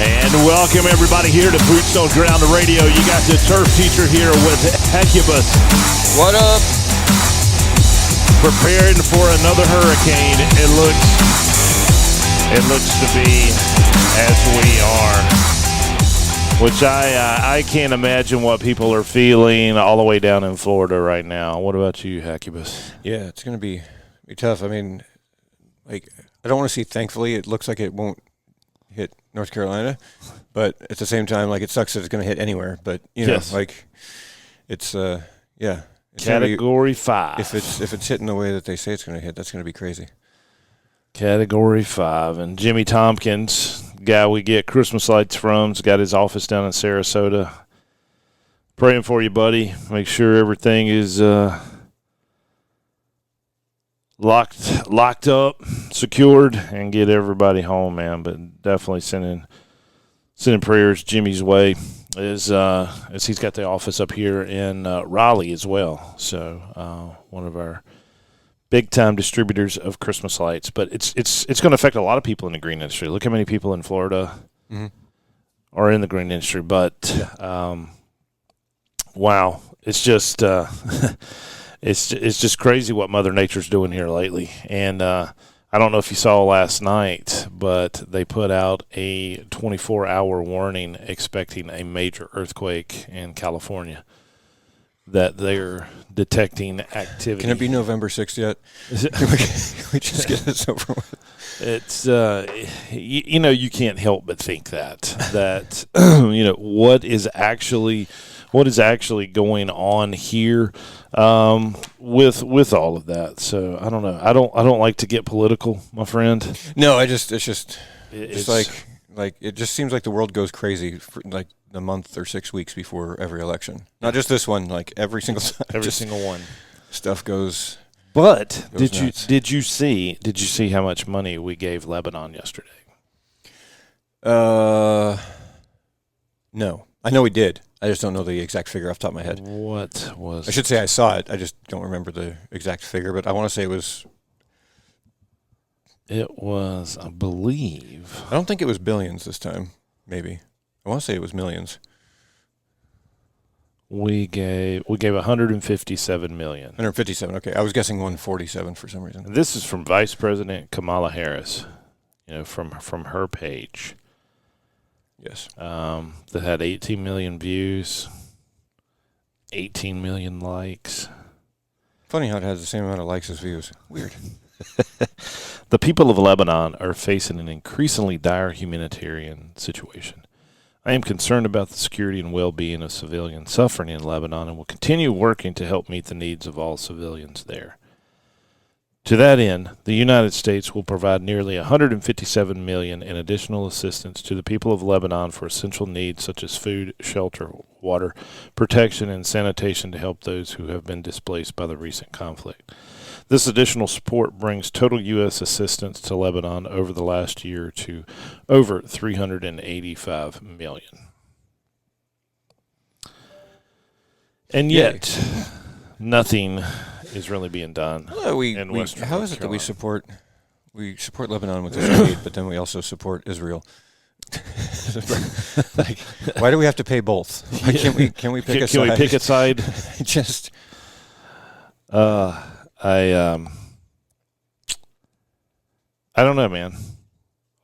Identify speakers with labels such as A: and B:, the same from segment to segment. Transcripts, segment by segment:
A: And welcome everybody here to Boots on Ground Radio. You got the turf teacher here with Hecubus.
B: What up?
A: Preparing for another hurricane. It looks to be as we are. Which I can't imagine what people are feeling all the way down in Florida right now. What about you, Hecubus?
B: Yeah, it's going to be tough. I mean, like, I don't want to see, thankfully, it looks like it won't hit North Carolina, but at the same time, like, it sucks that it's going to hit anywhere. But you know, like, it's yeah, it's
A: Category 5.
B: If it's hitting the way that they say it's going to hit, that's going to be crazy.
A: Category 5, and Jimmy Tompkins, guy we get Christmas lights from, has got his office down in Sarasota. Praying for you, buddy. Make sure everything is locked up, secured, and get everybody home, man. But definitely sending prayers Jimmy's way as he's got the office up here in Raleigh as well. So one of our big-time distributors of Christmas lights. But it's going to affect a lot of people in the green industry. Look how many people in Florida are in the green industry. But, wow, it's just it's just crazy what Mother Nature's doing here lately. And I don't know if you saw last night, but they put out a 24-hour warning expecting a major earthquake in California, that they're detecting activity.
B: Can it be November 6th yet? Can we just get this over with?
A: It's you can't help but think that what is actually going on here with all of that. So I don't know. I don't like to get political, my friend.
B: No, it's just like it just seems like the world goes crazy for like a month or 6 weeks before every election. Not just this one, like every single time.
A: Every single one.
B: Stuff goes.
A: But
B: nuts.
A: did you see how much money we gave Lebanon yesterday?
B: No, I know we did. I just don't know the exact figure off the top of my head.
A: What was?
B: I should say I saw it. I just don't remember the exact figure, but I want to say it was.
A: It was, I believe.
B: I don't think it was billions this time. Maybe I want to say it was millions.
A: We gave 157 million.
B: 157. Okay, I was guessing 147 for some reason.
A: This is from Vice President Kamala Harris. From her page.
B: Yes.
A: That had 18 million views, 18 million likes.
B: Funny how it has the same amount of likes as views. Weird.
A: The people of Lebanon are facing an increasingly dire humanitarian situation. I am concerned about the security and well-being of civilians suffering in Lebanon and will continue working to help meet the needs of all civilians there. To that end, the United States will provide nearly $157 million in additional assistance to the people of Lebanon for essential needs such as food, shelter, water, protection, and sanitation to help those who have been displaced by the recent conflict. This additional support brings total U.S. assistance to Lebanon over the last year to over $385 million. And yet, nothing is really being done.
B: Well, how is it that we support Lebanon with this aid, but then we also support Israel? Like, why do we have to pay both? Why can't we pick a side?
A: Can we pick a side?
B: Just
A: I don't know, man.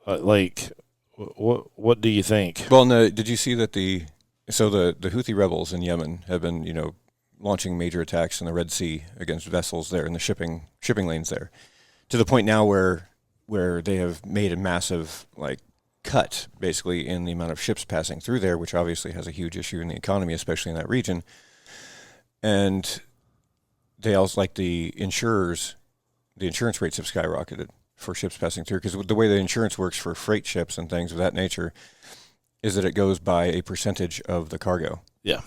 A: What do you think?
B: Well, no. Did you see that the Houthi rebels in Yemen have been launching major attacks in the Red Sea against vessels there in the shipping lanes there, to the point now where they have made a massive cut basically in the amount of ships passing through there, which obviously has a huge issue in the economy, especially in that region. And they also, like the insurance rates have skyrocketed for ships passing through, because the way the insurance works for freight ships and things of that nature is that it goes by a percentage of the cargo.
A: Yeah.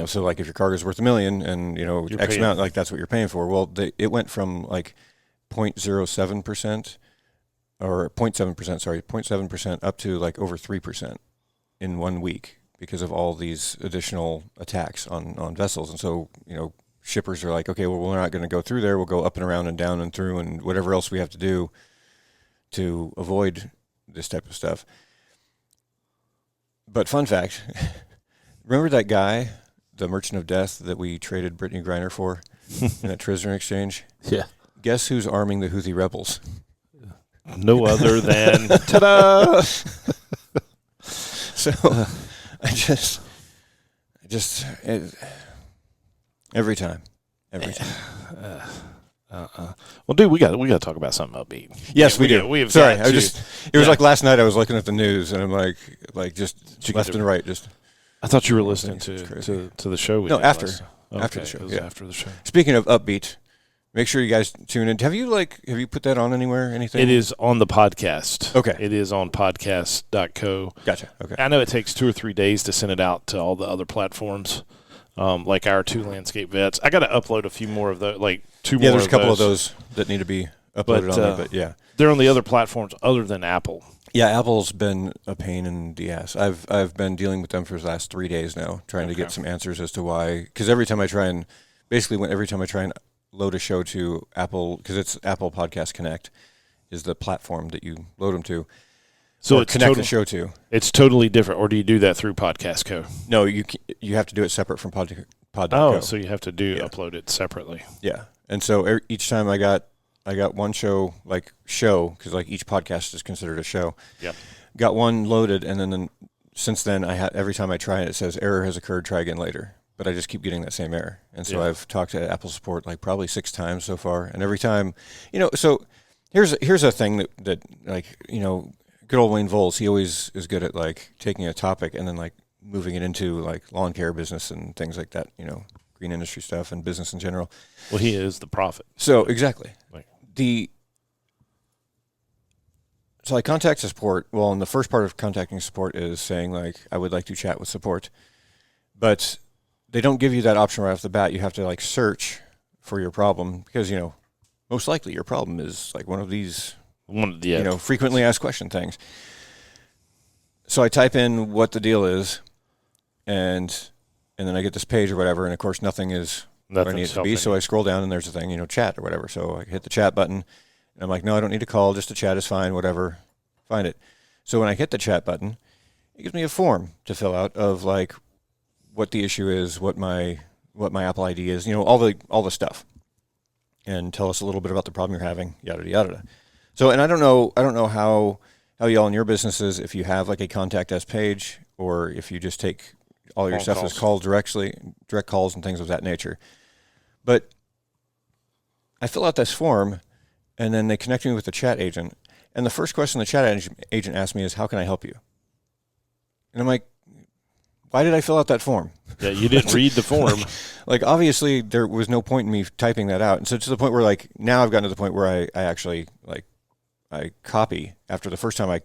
B: So like if your cargo is worth $1 million and X amount, like that's what you're paying for. Well, it went from like 0.07% or 0.7%, sorry, 0.7% up to like over 3% in 1 week because of all these additional attacks on vessels. And so, shippers are like, okay, well, we're not going to go through there. We'll go up and around and down and through and whatever else we have to do to avoid this type of stuff. But fun fact, remember that guy, the Merchant of Death that we traded Brittany Griner for in that prisoner exchange?
A: Yeah.
B: Guess who's arming the Houthi rebels?
A: No other than ta-da.
B: So I just every time.
A: Well, dude, we got to talk about something upbeat.
B: Yes, we do.
A: We have
B: Sorry,
A: got
B: it
A: to.
B: was like last night I was looking at the news and I'm like just left and right. Just
A: I thought you were listening to the show. We
B: no,
A: did
B: after
A: after
B: the show.
A: It was
B: Yeah.
A: after the show.
B: Speaking of upbeat, make sure you guys tune in. Have you put that on anywhere? Anything?
A: It is on the podcast.
B: Okay.
A: It is on podcast.co.
B: Gotcha. Okay.
A: I know it takes 2 or 3 days to send it out to all the other platforms, like our 2 landscape vets. I got to upload a few more of those, like 2 more.
B: Yeah, there's a couple
A: those.
B: of those that need to be uploaded on there, but yeah.
A: They're on the other platforms other than Apple.
B: Yeah, Apple's been a pain in the ass. I've been dealing with them for the last 3 days now, trying to get some answers as to why. Because every time I try and load a show to Apple, because it's Apple Podcast Connect is the platform that you load them to.
A: So
B: or
A: it's
B: connect the show to.
A: It's totally different. Or do you do that through Podcast Co?
B: No, you have to do it separate from Pod.co.
A: Oh, so you have to upload it separately.
B: Yeah, and so each time I got one show because like each podcast is considered a show.
A: Yep.
B: Got one loaded, and then since then every time I try it says error has occurred. Try again later. But I just keep getting that same error, and so I've talked to Apple support like probably 6 times so far, and every time, So here's a thing that good old Wayne Voles, he always is good at like taking a topic and then like moving it into like lawn care business and things like that, green industry stuff and business in general.
A: Well, he is the prophet.
B: So exactly.
A: Like,
B: So I contact support. Well, and the first part of contacting support is saying like, I would like to chat with support, but they don't give you that option right off the bat. You have to like search for your problem because, most likely your problem is like one of these, frequently asked question things. So I type in what the deal is and then I get this page or whatever. And of course, nothing is where I need it to be. So I scroll down and there's a thing, chat or whatever. So I hit the chat button. And I'm like, no, I don't need to call. Just a chat is fine, whatever. Find it. So when I hit the chat button, it gives me a form to fill out of like what the issue is, what my Apple ID is, all the stuff, and tell us a little bit about the problem you're having, yada yada. So, and I don't know how y'all in your businesses, if you have like a contact us page or if you just take all your stuff as called direct calls and things of that nature. But I fill out this form. And then they connect me with the chat agent. And the first question the chat agent asked me is, how can I help you? And I'm like, why did I fill out that form?
A: Yeah, you didn't read the form.
B: Like, obviously, there was no point in me typing that out. And so to the point where, like, now I've gotten to the point where I actually, like, I copy. After the first time I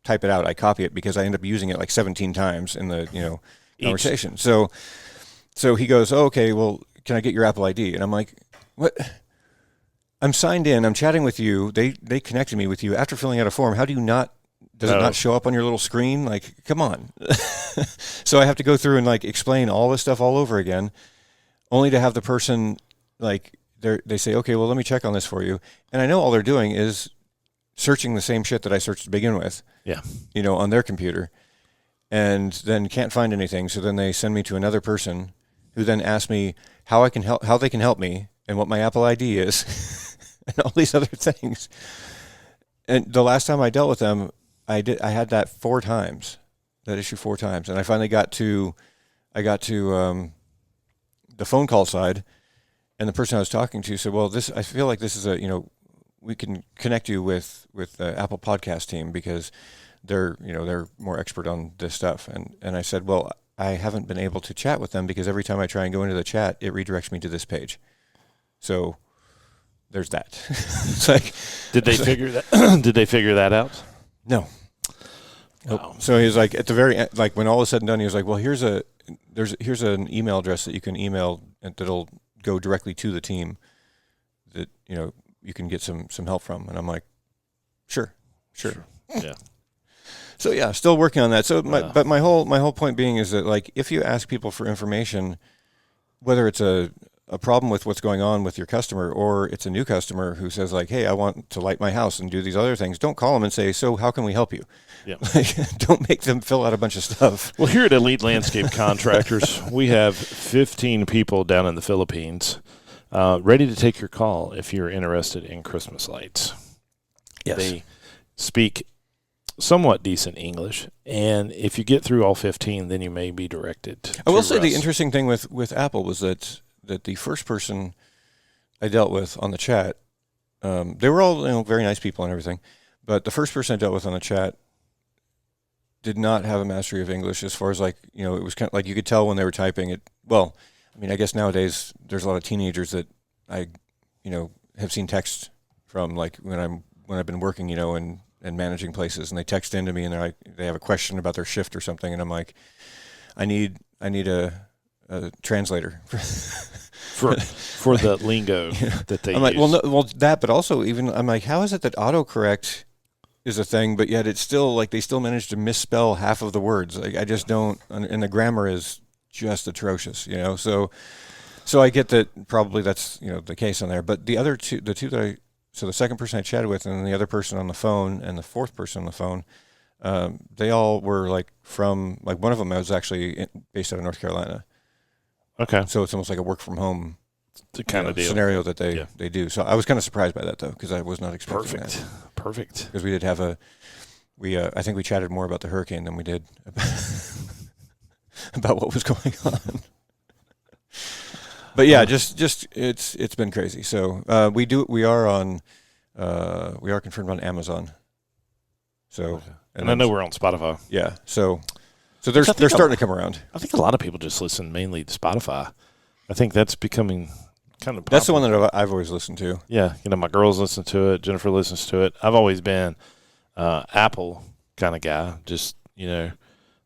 B: type it out, I copy it because I end up using it like 17 times in the, conversation. So he goes, oh, okay, well, can I get your Apple ID? And I'm like, what? I'm signed in. I'm chatting with you. They connected me with you after filling out a form. How do you not? Does it not show up on your little screen? Like, come on. So I have to go through and like explain all this stuff all over again, only to have the person like they say, okay, well, let me check on this for you. And I know all they're doing is searching the same shit that I searched to begin with.
A: Yeah.
B: On their computer, and then can't find anything. So then they send me to another person, who then asks me how they can help me, and what my Apple ID is. And all these other things. And the last time I dealt with them, I had that 4 times, that issue 4 times. And I finally got to the phone call side, and the person I was talking to said, well, I feel like this is we can connect you with the Apple Podcast team because they're more expert on this stuff. And I said, well, I haven't been able to chat with them because every time I try and go into the chat, it redirects me to this page. So there's that. It's like,
A: did they figure that? Did they figure that out?
B: No.
A: Wow.
B: Nope. So he was like, at the very end, like when all is said and done, he was like, well, here's an email address that you can email and that'll go directly to the team that you can get some help from. And I'm like, sure.
A: Yeah.
B: So yeah, still working on that. So but my whole point being is that like if you ask people for information, whether it's a a problem with what's going on with your customer, or it's a new customer who says like, hey, I want to light my house and do these other things, don't call them and say, so how can we help you?
A: Yeah.
B: Don't make them fill out a bunch of stuff.
A: Well, here at Elite Landscape Contractors, we have 15 people down in the Philippines ready to take your call if you're interested in Christmas lights.
B: Yes.
A: They speak somewhat decent English, and if you get through all 15, then you may be directed.
B: I will say
A: Russ.
B: the interesting thing with Apple was that the first person I dealt with on the chat, they were all very nice people and everything, but the first person I dealt with on the chat did not have a mastery of English as far as it was kind of like you could tell when they were typing it. Well, I mean, I guess nowadays there's a lot of teenagers that I, have seen text from, like when I've been working, and managing places, and they text into me and they're like, they have a question about their shift or something, and I'm like, I need a translator
A: for the lingo that they
B: I'm like,
A: use.
B: that, but also even I'm like, how is it that autocorrect is a thing, but yet it's still like they still manage to misspell half of the words? Like I just don't, and the grammar is just atrocious, So I get that probably that's the case on there, but the two that so the second person I chatted with, and then the other person on the phone, and the fourth person on the phone, they all were from one of them was actually based out of North Carolina.
A: Okay,
B: So it's almost like a work from home
A: kind of deal.
B: scenario that they do. So I was kind of surprised by that though, because I was not expecting that.
A: Perfect.
B: Because we did have I think we chatted more about the hurricane than we did about what was going on. But yeah, just it's been crazy. So we are confirmed on Amazon. So
A: Okay. And I know we're on Spotify.
B: Yeah. So they're starting to come around.
A: I think a lot of people just listen mainly to Spotify. I think that's becoming kind of popular.
B: That's the one that I've always listened to.
A: Yeah, my girls listen to it. Jennifer listens to it. I've always been Apple kind of guy. Just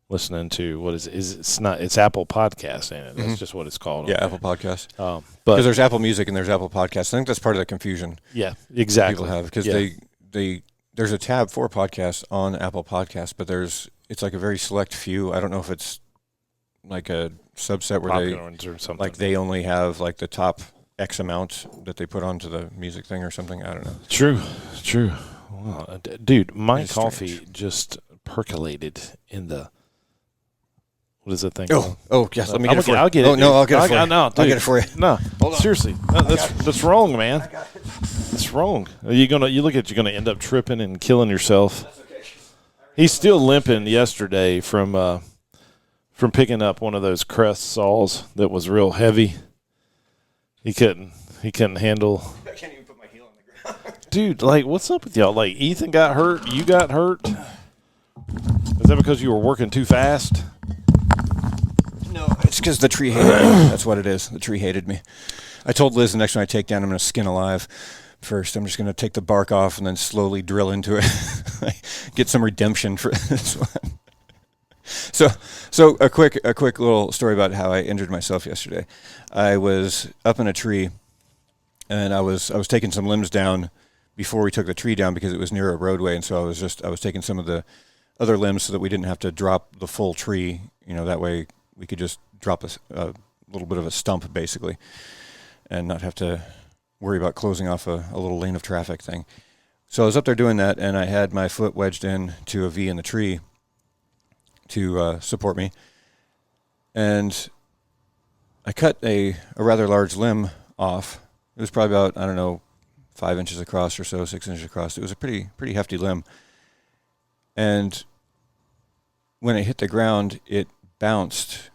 A: listening to it's Apple Podcast, ain't it? That's just what it's called.
B: Yeah, Apple Podcast.
A: But
B: because there's Apple Music and there's Apple Podcasts. I think that's part of the confusion.
A: Yeah, exactly.
B: People have because there's a tab for podcasts on Apple Podcasts, but it's like a very select few. I don't know if it's like a subset where
A: Popular ones or something.
B: they only have like the top X amount that they put onto the music thing or something. I don't know.
A: True. Well, dude, my
B: It's
A: coffee
B: strange.
A: just percolated in the. What is that thing called?
B: Oh, yes. Let me get it for you.
A: I'll get it.
B: Oh, no, I'll get it for you.
A: No,
B: I'll get it for you.
A: No,
B: Hold on.
A: seriously, no, that's wrong, man. That's wrong. You look at you're gonna end up tripping and killing yourself.
B: That's okay.
A: He's still limping yesterday from picking up one of those Crest saws that was real heavy. He couldn't handle.
B: I can't even put my heel on the ground.
A: Dude, what's up with y'all? Like, Ethan got hurt, you got hurt. Is that because you were working too fast?
B: No, it's because the tree hated me. That's what it is. The tree hated me. I told Liz the next one I take down, I'm going to skin alive first. I'm just going to take the bark off and then slowly drill into it. Get some redemption for this one. So a quick little story about how I injured myself yesterday. I was up in a tree, and I was taking some limbs down before we took the tree down because it was near a roadway, and so I was taking some of the other limbs so that we didn't have to drop the full tree. That way we could just drop a little bit of a stump basically, and not have to worry about closing off a little lane of traffic thing. So I was up there doing that, and I had my foot wedged in to a V in the tree to support me, and I cut a rather large limb off. It was probably about 5 inches across or so, 6 inches across. It was a pretty hefty limb, and when it hit the ground, it bounced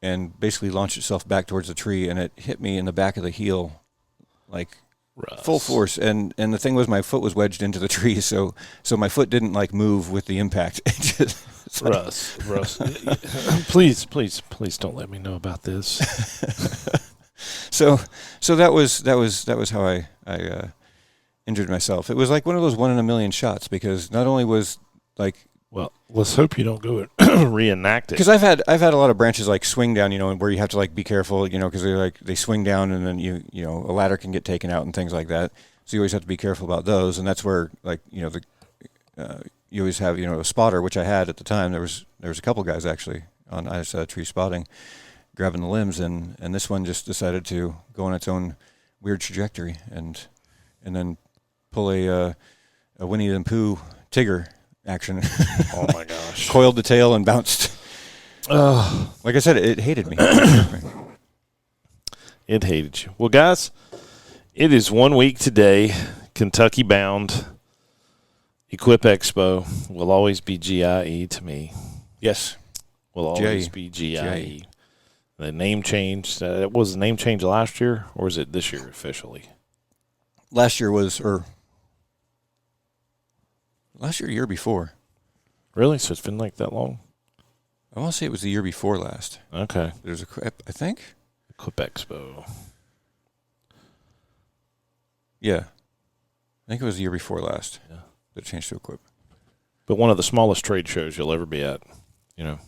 B: and basically launched itself back towards the tree, and it hit me in the back of the heel, like
A: Russ.
B: full force. And the thing was, my foot was wedged into the tree, so my foot didn't move with the impact. It just,
A: Russ, please don't let me know about this.
B: So that was how I injured myself. It was like one of those 1 in a million shots, because not only was
A: Well, let's hope you don't go and reenact it.
B: because I've had a lot of branches swing down, where you have to be careful, because they swing down, and then a ladder can get taken out and things like that. So you always have to be careful about those, and that's where you always have a spotter, which I had at the time. There was a couple guys actually on either side of tree spotting, grabbing the limbs, and this one just decided to go on its own weird trajectory and then pull a Winnie the Pooh Tigger action.
A: Oh my gosh!
B: Coiled the tail and bounced. Like I said, it hated me.
A: It hated you. Well, guys, it is 1 week today. Kentucky bound. Equip Expo will always be GIE to me.
B: Yes.
A: Will always be GIE. The name changed. Was the name change last year, or is it this year officially?
B: Last year, year before.
A: Really? So it's been like that long?
B: I want to say it was the year before last.
A: Okay.
B: There's I think.
A: Equip Expo.
B: Yeah. I think it was the year before last.
A: Yeah.
B: That changed to Equip.
A: But one of the smallest trade shows you'll ever be at, you know.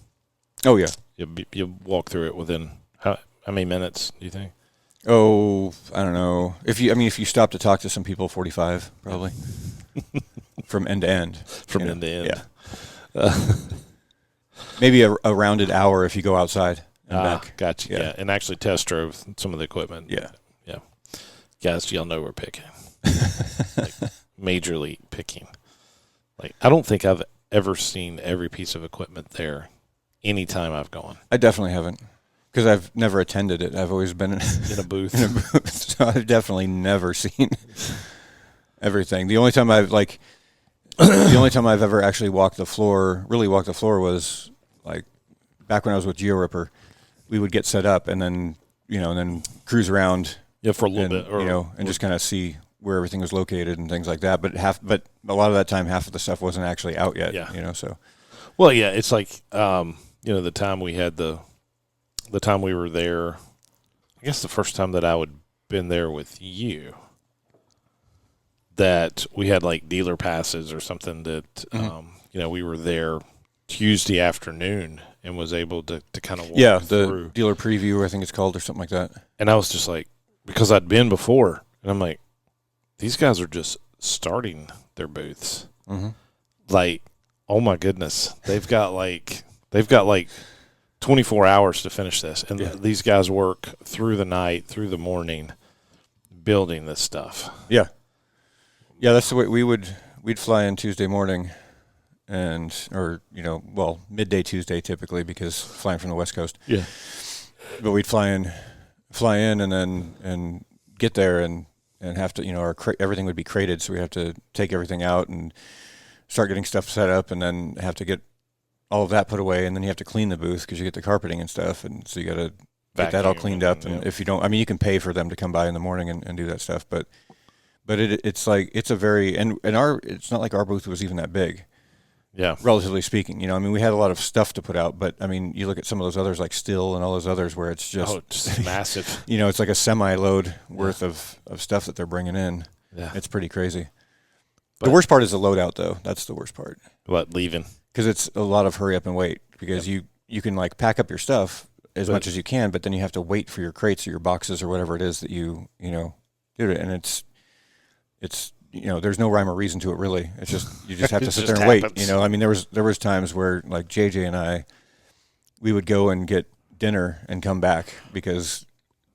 B: Oh, yeah.
A: You'll walk through it within how many minutes, do you think?
B: Oh, I don't know. If you stop to talk to some people, 45 probably. From end to end.
A: From end to end.
B: Yeah. Maybe a rounded hour if you go outside and back.
A: Gotcha. Yeah, and actually test drove some of the equipment.
B: Yeah.
A: Guys, y'all know we're picking. Like, majorly picking. Like, I don't think I've ever seen every piece of equipment there any time I've gone.
B: I definitely haven't, because I've never attended it. I've always been
A: in a booth.
B: So I've definitely never seen everything. The only time I've ever actually walked the floor was like back when I was with GeoRipper. We would get set up and then cruise around.
A: Yeah, for a little bit,
B: and just kind of see where everything was located and things like that. But a lot of that time, half of the stuff wasn't actually out yet.
A: Yeah.
B: So.
A: Well, yeah, it's like the time we had the time we were there. I guess the first time that I would been there with you, that we had like dealer passes or something that we were there Tuesday afternoon and was able to kind of walk through.
B: The dealer preview, I think it's called, or something like that.
A: And I was just like, because I'd been before, and I'm like, these guys are just starting their booths.
B: Mm-hmm.
A: Like, oh my goodness, they've got like 24 hours to finish this, and these guys work through the night, through the morning, building this stuff.
B: Yeah, that's the way we'd fly in Tuesday morning, midday Tuesday typically, because flying from the West Coast.
A: Yeah,
B: but we'd fly in and get there and have to, everything would be crated, so we have to take everything out and start getting stuff set up, and then have to get all of that put away, and then you have to clean the booth because you get the carpeting and stuff, and so you got to get that all cleaned up. And if you don't, you can pay for them to come by in the morning and do that stuff, but it's like it's a very it's not like our booth was even that big.
A: Yeah,
B: relatively speaking, we had a lot of stuff to put out, but you look at some of those others like Still and all those others where it's just
A: massive.
B: It's like a semi-load worth of stuff that they're bringing in.
A: Yeah,
B: it's pretty crazy. But the worst part is the loadout, though. That's the worst part.
A: What, leaving?
B: Because it's a lot of hurry up and wait. Because you can like pack up your stuff as much as you can, but then you have to wait for your crates or your boxes or whatever it is that you do it, and it's there's no rhyme or reason to it, really. It's just you just have to sit there and
A: happens.
B: wait. There was times where like JJ and I, we would go and get dinner and come back because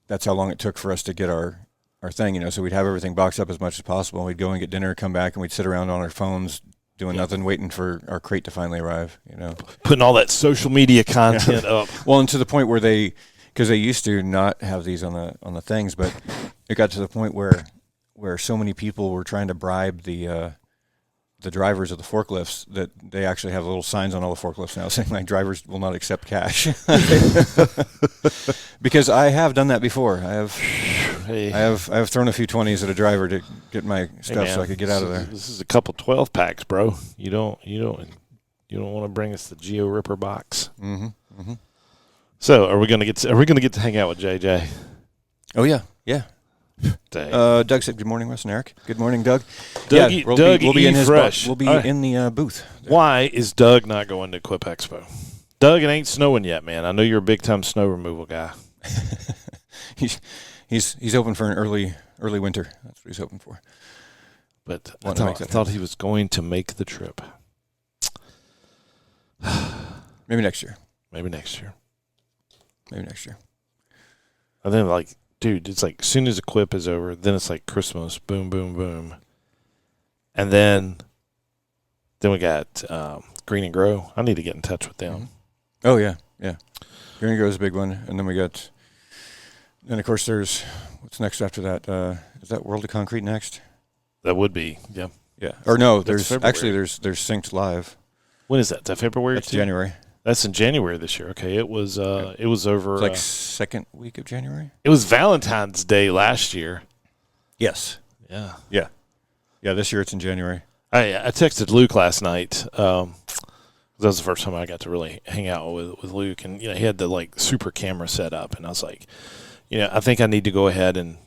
B: that's how long it took for us to get our thing. So we'd have everything boxed up as much as possible, and we'd go and get dinner, come back, and we'd sit around on our phones doing nothing, waiting for our crate to finally arrive.
A: Putting all that social media content up.
B: Well, and to the point where because they used to not have these on the things, but it got to the point where so many people were trying to bribe the drivers of the forklifts that they actually have little signs on all the forklifts now saying like drivers will not accept cash. Because I have done that before. I have thrown a few 20s at a driver to get my stuff so I could get out of there.
A: This is a couple 12 packs, bro. You don't want to bring us the GeoRipper box.
B: Mm-hmm. Mm-hmm.
A: So are we gonna get to hang out with JJ?
B: Oh yeah. Doug said, "Good morning, Wes and Eric." Good morning, Doug. We'll be in his
A: fresh.
B: We'll be in the booth.
A: Why is Doug not going to Equip Expo? Doug, it ain't snowing yet, man. I know you're a big time snow removal guy.
B: He's hoping for an early winter. That's what he's hoping for.
A: But I thought he was going to make the trip.
B: Maybe next year. Maybe next year.
A: And then, like, dude, it's like as soon as Equip is over, then it's like Christmas, boom, boom, boom. And then we got Green and Grow. I need to get in touch with them.
B: Mm-hmm. Oh, yeah. Green and Grow is a big one. And then we got, and of course, there's, what's next after that? Is that World of Concrete next?
A: That would be, yeah.
B: Yeah. Or no,
A: That's
B: there's Synced Live.
A: When is that? Is that February?
B: That's January.
A: That's in January this year. Okay, it was over.
B: It's like second week of January.
A: It was Valentine's Day last year.
B: Yes.
A: Yeah.
B: Yeah. This year it's in January.
A: I texted Luke last night. That was the first time I got to really hang out with Luke, and he had the like super camera set up, and I was like, I think I need to go ahead and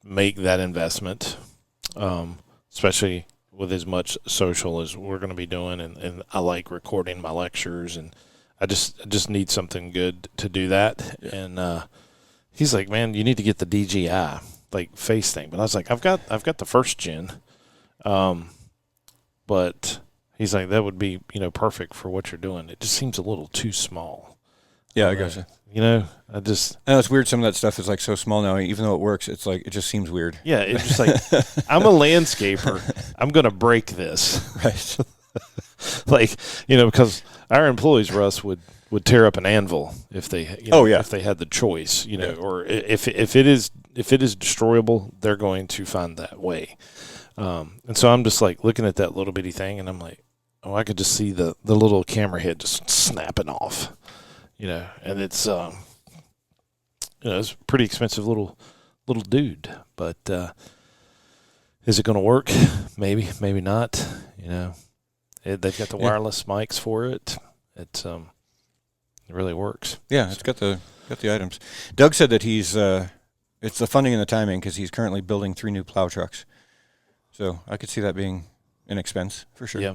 A: make that investment, especially with as much social as we're going to be doing, and I like recording my lectures, and I just need something good to do that. Yeah. And he's like, man, you need to get the DJI like face thing. But I was like, I've got the first gen, but he's like, that would be perfect for what you're doing. It just seems a little too small.
B: Yeah, I gotcha.
A: I just.
B: I know it's weird. Some of that stuff is like so small now. Even though it works, it's like it just seems weird.
A: Yeah, it's just like I'm a landscaper. I'm gonna break this.
B: Right.
A: Like because our employees, Russ, would tear up an anvil if they if they had the choice, or if it is destroyable, they're going to find that way. And so I'm just like looking at that little bitty thing, and I'm like, oh, I could just see the little camera head just snapping off, and it's it's a pretty expensive little dude, but is it going to work? Maybe not. They've got the wireless mics for it. It really works.
B: Yeah, it's got the items. Doug said that he's it's the funding and the timing because he's currently building 3 new plow trucks. So I could see that being an expense for sure.
A: Yeah.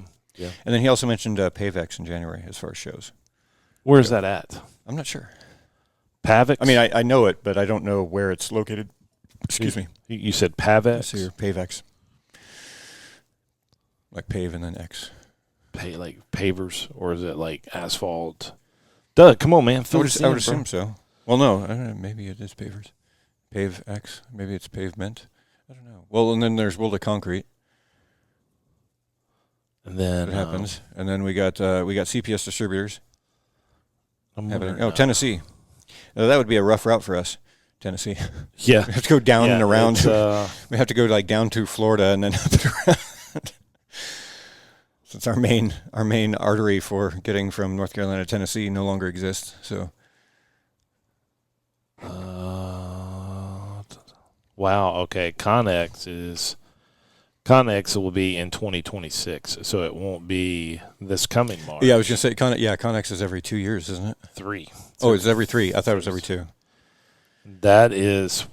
B: And then he also mentioned Pavex in January as far as shows.
A: Where's that at?
B: I'm not sure.
A: Pavex?
B: I mean, I know it, but I don't know where it's located. Excuse me.
A: You said Pavex?
B: Here, Pavex. Like pave and then X.
A: Like pavers, or is it like asphalt? Doug, come on, man.
B: I would assume so. Well, no, I don't know. Maybe it is pavers. Pave X. Maybe it's pavement. I don't know. Well, and then there's World of Concrete.
A: And then
B: it happens. And then we got CPS distributors.
A: Tennessee.
B: Tennessee. That would be a rough route for us, Tennessee.
A: Yeah.
B: We have to go down and around. We have to go down to Florida and then up and around. Since our main artery for getting from North Carolina to Tennessee no longer exists, so.
A: Wow. Okay. Connex will be in 2026, so it won't be this coming March.
B: Yeah, I was gonna say Connex is every 2 years, isn't it?
A: 3.
B: Oh, it's every 3. I thought it was every 2.
A: That is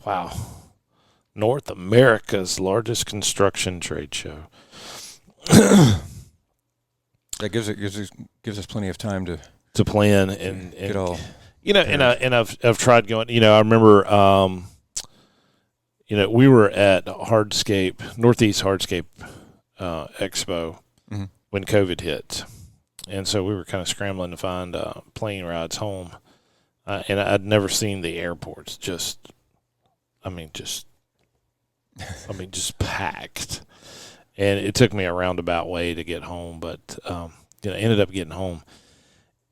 A: North America's largest construction trade show.
B: That gives us plenty of time
A: to plan and
B: get all.
A: And I've tried going. I remember. We were at Northeast Hardscape Expo when COVID hit, and so we were kind of scrambling to find plane rides home. And I'd never seen the airports just packed. And it took me a roundabout way to get home, but ended up getting home.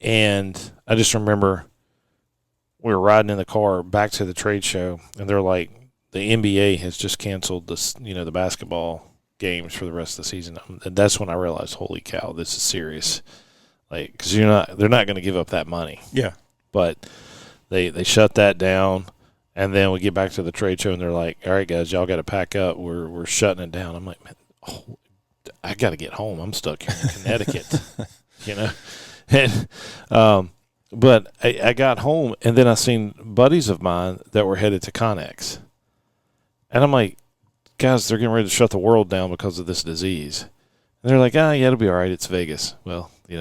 A: And I just remember we were riding in the car back to the trade show, and they're like, the NBA has just canceled the basketball games for the rest of the season. And that's when I realized, holy cow, this is serious. Like, because they're not going to give up that money.
B: Yeah.
A: But they shut that down. And then we get back to the trade show, and they're like, all right, guys, y'all got to pack up. We're shutting it down. I'm like, man, I got to get home. I'm stuck here in Connecticut, And, but I got home, and then I seen buddies of mine that were headed to Connex. And I'm like, guys, they're getting ready to shut the world down because of this disease. And they're like, yeah, it'll be all right. It's Vegas. Well, they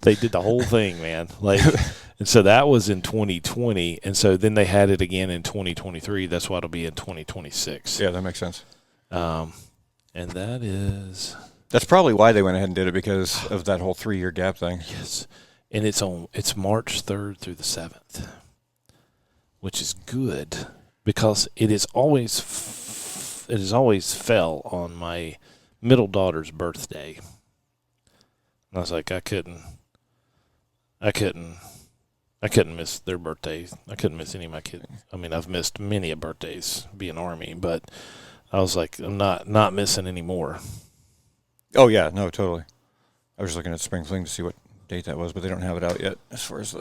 A: they did the whole thing, man. Like, and so that was in 2020, and so then they had it again in 2023. That's why it'll be in 2026.
B: Yeah, that makes sense.
A: And that's
B: probably why they went ahead and did it, because of that whole 3-year gap thing.
A: Yes. and it's March 3rd through the 7th, which is good because it has always fell on my middle daughter's birthday. And I was like, I couldn't miss their birthdays. I couldn't miss any of my kids. I mean, I've missed many of birthdays being Army, but I was like, I'm not missing any more.
B: Oh yeah, no, totally. I was just looking at Spring Fling to see what date that was, but they don't have it out yet as far as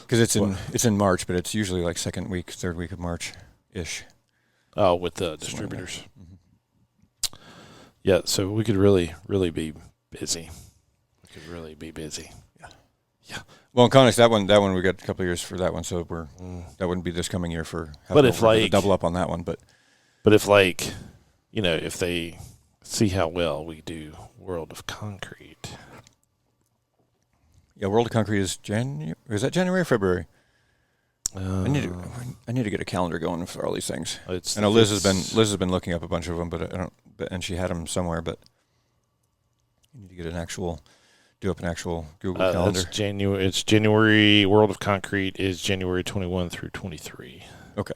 B: because it's in March, but it's usually like second week, third week of March ish.
A: Oh, with the distributors. Mm-hmm. Yeah, so we could really be busy. We could really be busy. Yeah.
B: Well, in Connex, that one we got a couple of years for that one, so that wouldn't be this coming year for.
A: But if like
B: double up on that one, but
A: if like, if they see how well we do World of Concrete.
B: Yeah, World of Concrete is January. Is that January or February? I need to get a calendar going for all these things. I know Liz has been looking up a bunch of them, but I don't. And she had them somewhere, but you need to get do up an actual Google calendar.
A: It's January. World of Concrete is January 21 through 23.
B: Okay.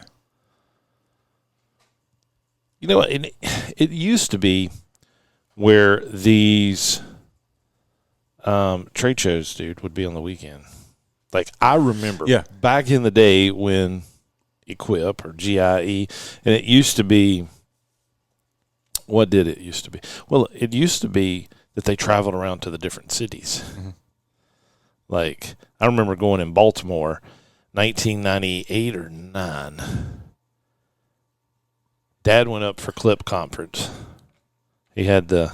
A: It used to be where these trade shows, dude, would be on the weekend. Like, I remember back in the day when Equip or GIE, and it used to be, what did it used to be? Well, it used to be that they traveled around to the different cities. Mm-hmm. Like, I remember going in Baltimore, 1998 or 9. Dad went up for Clip Conference. He had the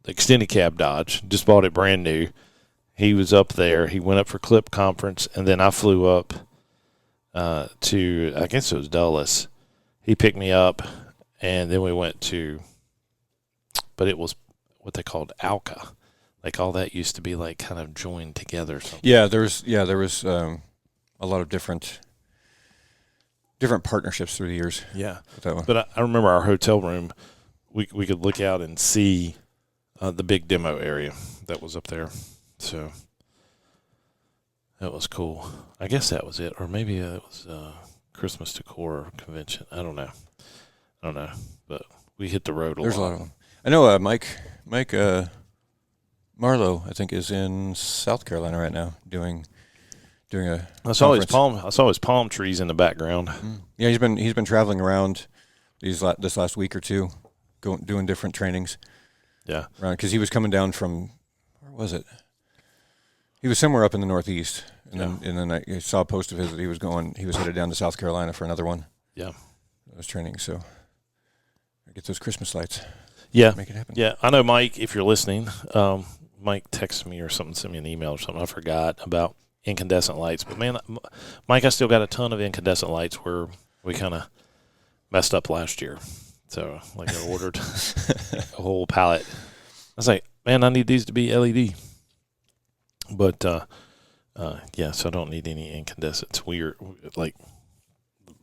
A: extended cab Dodge, just bought it brand new. He was up there. He went up for Clip Conference, and then I flew up to, I guess it was Dulles. He picked me up, and then we went to, but it was what they called Alca. Like, all that used to be like kind of joined together or something.
B: Yeah, there was a lot of different partnerships through the years.
A: Yeah, but I remember our hotel room. We could look out and see the big demo area that was up there. So that was cool. I guess that was it, or maybe it was Christmas Decor Convention. I don't know, but we hit the road a lot.
B: There's a lot of them. I know Mike Marlowe, I think, is in South Carolina right now doing a.
A: I saw his palm trees in the background.
B: Yeah, he's been traveling around this last week or two, doing different trainings.
A: Yeah,
B: because he was coming down from, where was it? He was somewhere up in the Northeast, and then I saw a post of his that he was headed down to South Carolina for another one.
A: Yeah,
B: I was training, so I get those Christmas lights.
A: Yeah,
B: make it happen.
A: Yeah, I know, Mike. If you're listening, Mike texted me or something, sent me an email or something. I forgot about incandescent lights, but man, Mike, I still got a ton of incandescent lights where we kind of messed up last year. So, like, I ordered a whole pallet. I was like, man, I need these to be LED. But, yeah, so I don't need any incandescent. It's weird. Like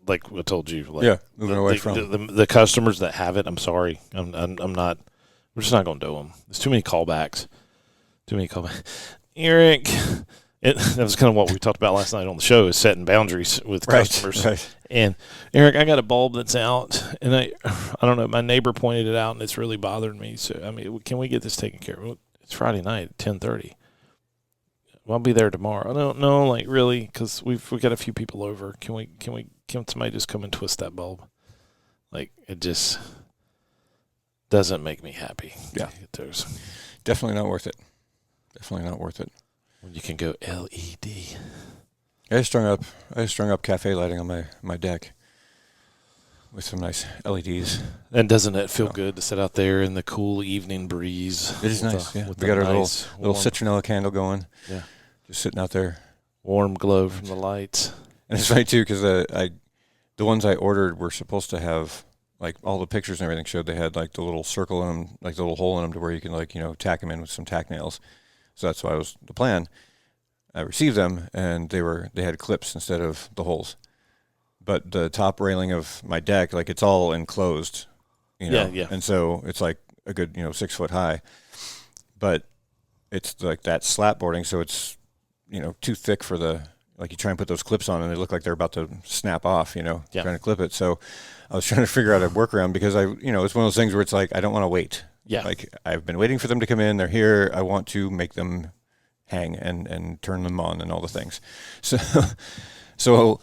A: I told you. Like,
B: moving away from.
A: The customers that have it, I'm sorry. I'm not, we're just not going to do them. There's too many callbacks. Eric. That was kind of what we talked about last night on the show, is setting boundaries with customers. Right. And Eric, I got a bulb that's out, and I don't know, my neighbor pointed it out, and it's really bothering me. So, I mean, can we get this taken care of? Well, it's Friday night at 10:30. Well, I'll be there tomorrow. I don't know, like, really, because we got a few people over. Can somebody just come and twist that bulb? Like, it just doesn't make me happy.
B: Yeah, definitely not worth it. Definitely not worth it.
A: When you can go LED.
B: I strung up cafe lighting on my deck with some nice LEDs.
A: And doesn't it feel good to sit out there in the cool evening breeze?
B: It is nice. Yeah, we got our little citronella candle going.
A: Yeah,
B: just sitting out there.
A: Warm glow from the lights.
B: And it's funny too, because the ones I ordered were supposed to have, like, all the pictures and everything showed they had like the little circle in them, like the little hole in them, to where you can, like, tack them in with some tack nails. So that's why it was the plan. I received them, and they had clips instead of the holes. But the top railing of my deck, like, it's all enclosed,
A: Yeah.
B: And so it's like a good 6 foot high. But it's like that slat boarding, so it's, too thick for like you try and put those clips on and they look like they're about to snap off, trying to clip it. So I was trying to figure out a workaround because it's one of those things where it's like, I don't want to wait.
A: Yeah.
B: Like I've been waiting for them to come in. They're here. I want to make them hang and turn them on and all the things. So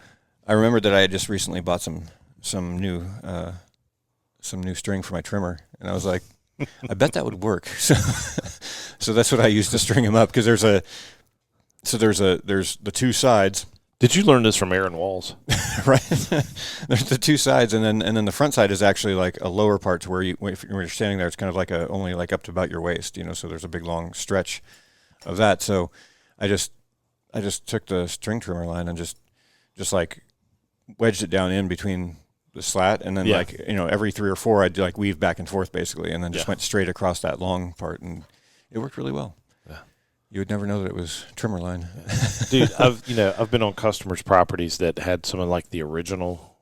B: I remembered that I had just recently bought some new string for my trimmer, and I was like, I bet that would work. So that's what I used to string them up, because there's the two sides.
A: Did you learn this from Aaron Walls?
B: Right. There's the two sides, and then the front side is actually like a lower part to where if you're standing there, it's kind of like only like up to about your waist, so there's a big long stretch of that. So I just took the string trimmer line and just like wedged it down in between the slat, and then every 3 or 4 I'd like weave back and forth basically, and then just went straight across that long part, and it worked really well. Yeah. You would never know that it was trimmer line.
A: Dude, I've been on customers' properties that had some of like the original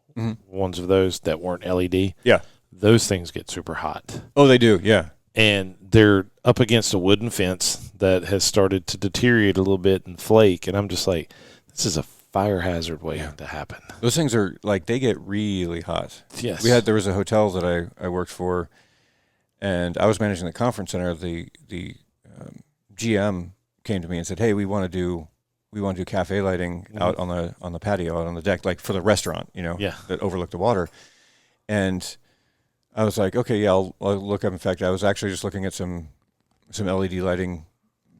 A: ones of those that weren't LED.
B: Yeah.
A: Those things get super hot.
B: Oh, they do, yeah.
A: And they're up against a wooden fence that has started to deteriorate a little bit and flake, and I'm just like, this is a fire hazard waiting to happen.
B: Those things are like, they get really hot.
A: Yes.
B: There was a hotel that I worked for, and I was managing the conference center. The GM came to me and said, "Hey, we want to do cafe lighting out on the patio, out on the deck, like for the restaurant, that overlooked the water." And I was like, "Okay, yeah, I'll look up." In fact, I was actually just looking at some LED lighting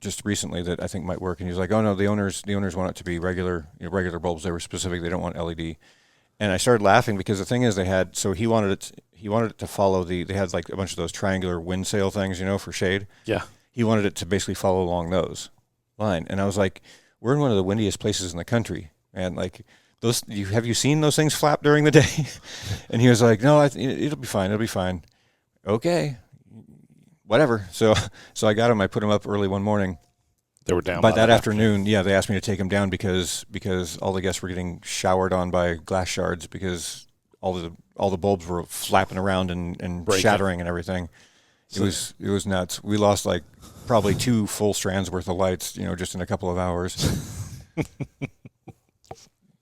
B: just recently that I think might work. And he was like, "Oh no, the owners want it to be regular bulbs. They were specific. They don't want LED." And I started laughing because the thing is, he wanted it to follow they had like a bunch of those triangular wind sail things, for shade.
A: Yeah.
B: He wanted it to basically follow along those line. And I was like, we're in one of the windiest places in the country, and like have you seen those things flap during the day? And he was like, "No, it'll be fine. It'll be fine." Okay, whatever. So I got them. I put them up early one morning.
A: They were down
B: by that afternoon. Yeah, they asked me to take them down because all the guests were getting showered on by glass shards, because all the bulbs were flapping around and shattering and everything. It was nuts. We lost like probably 2 full strands worth of lights, just in a couple of hours.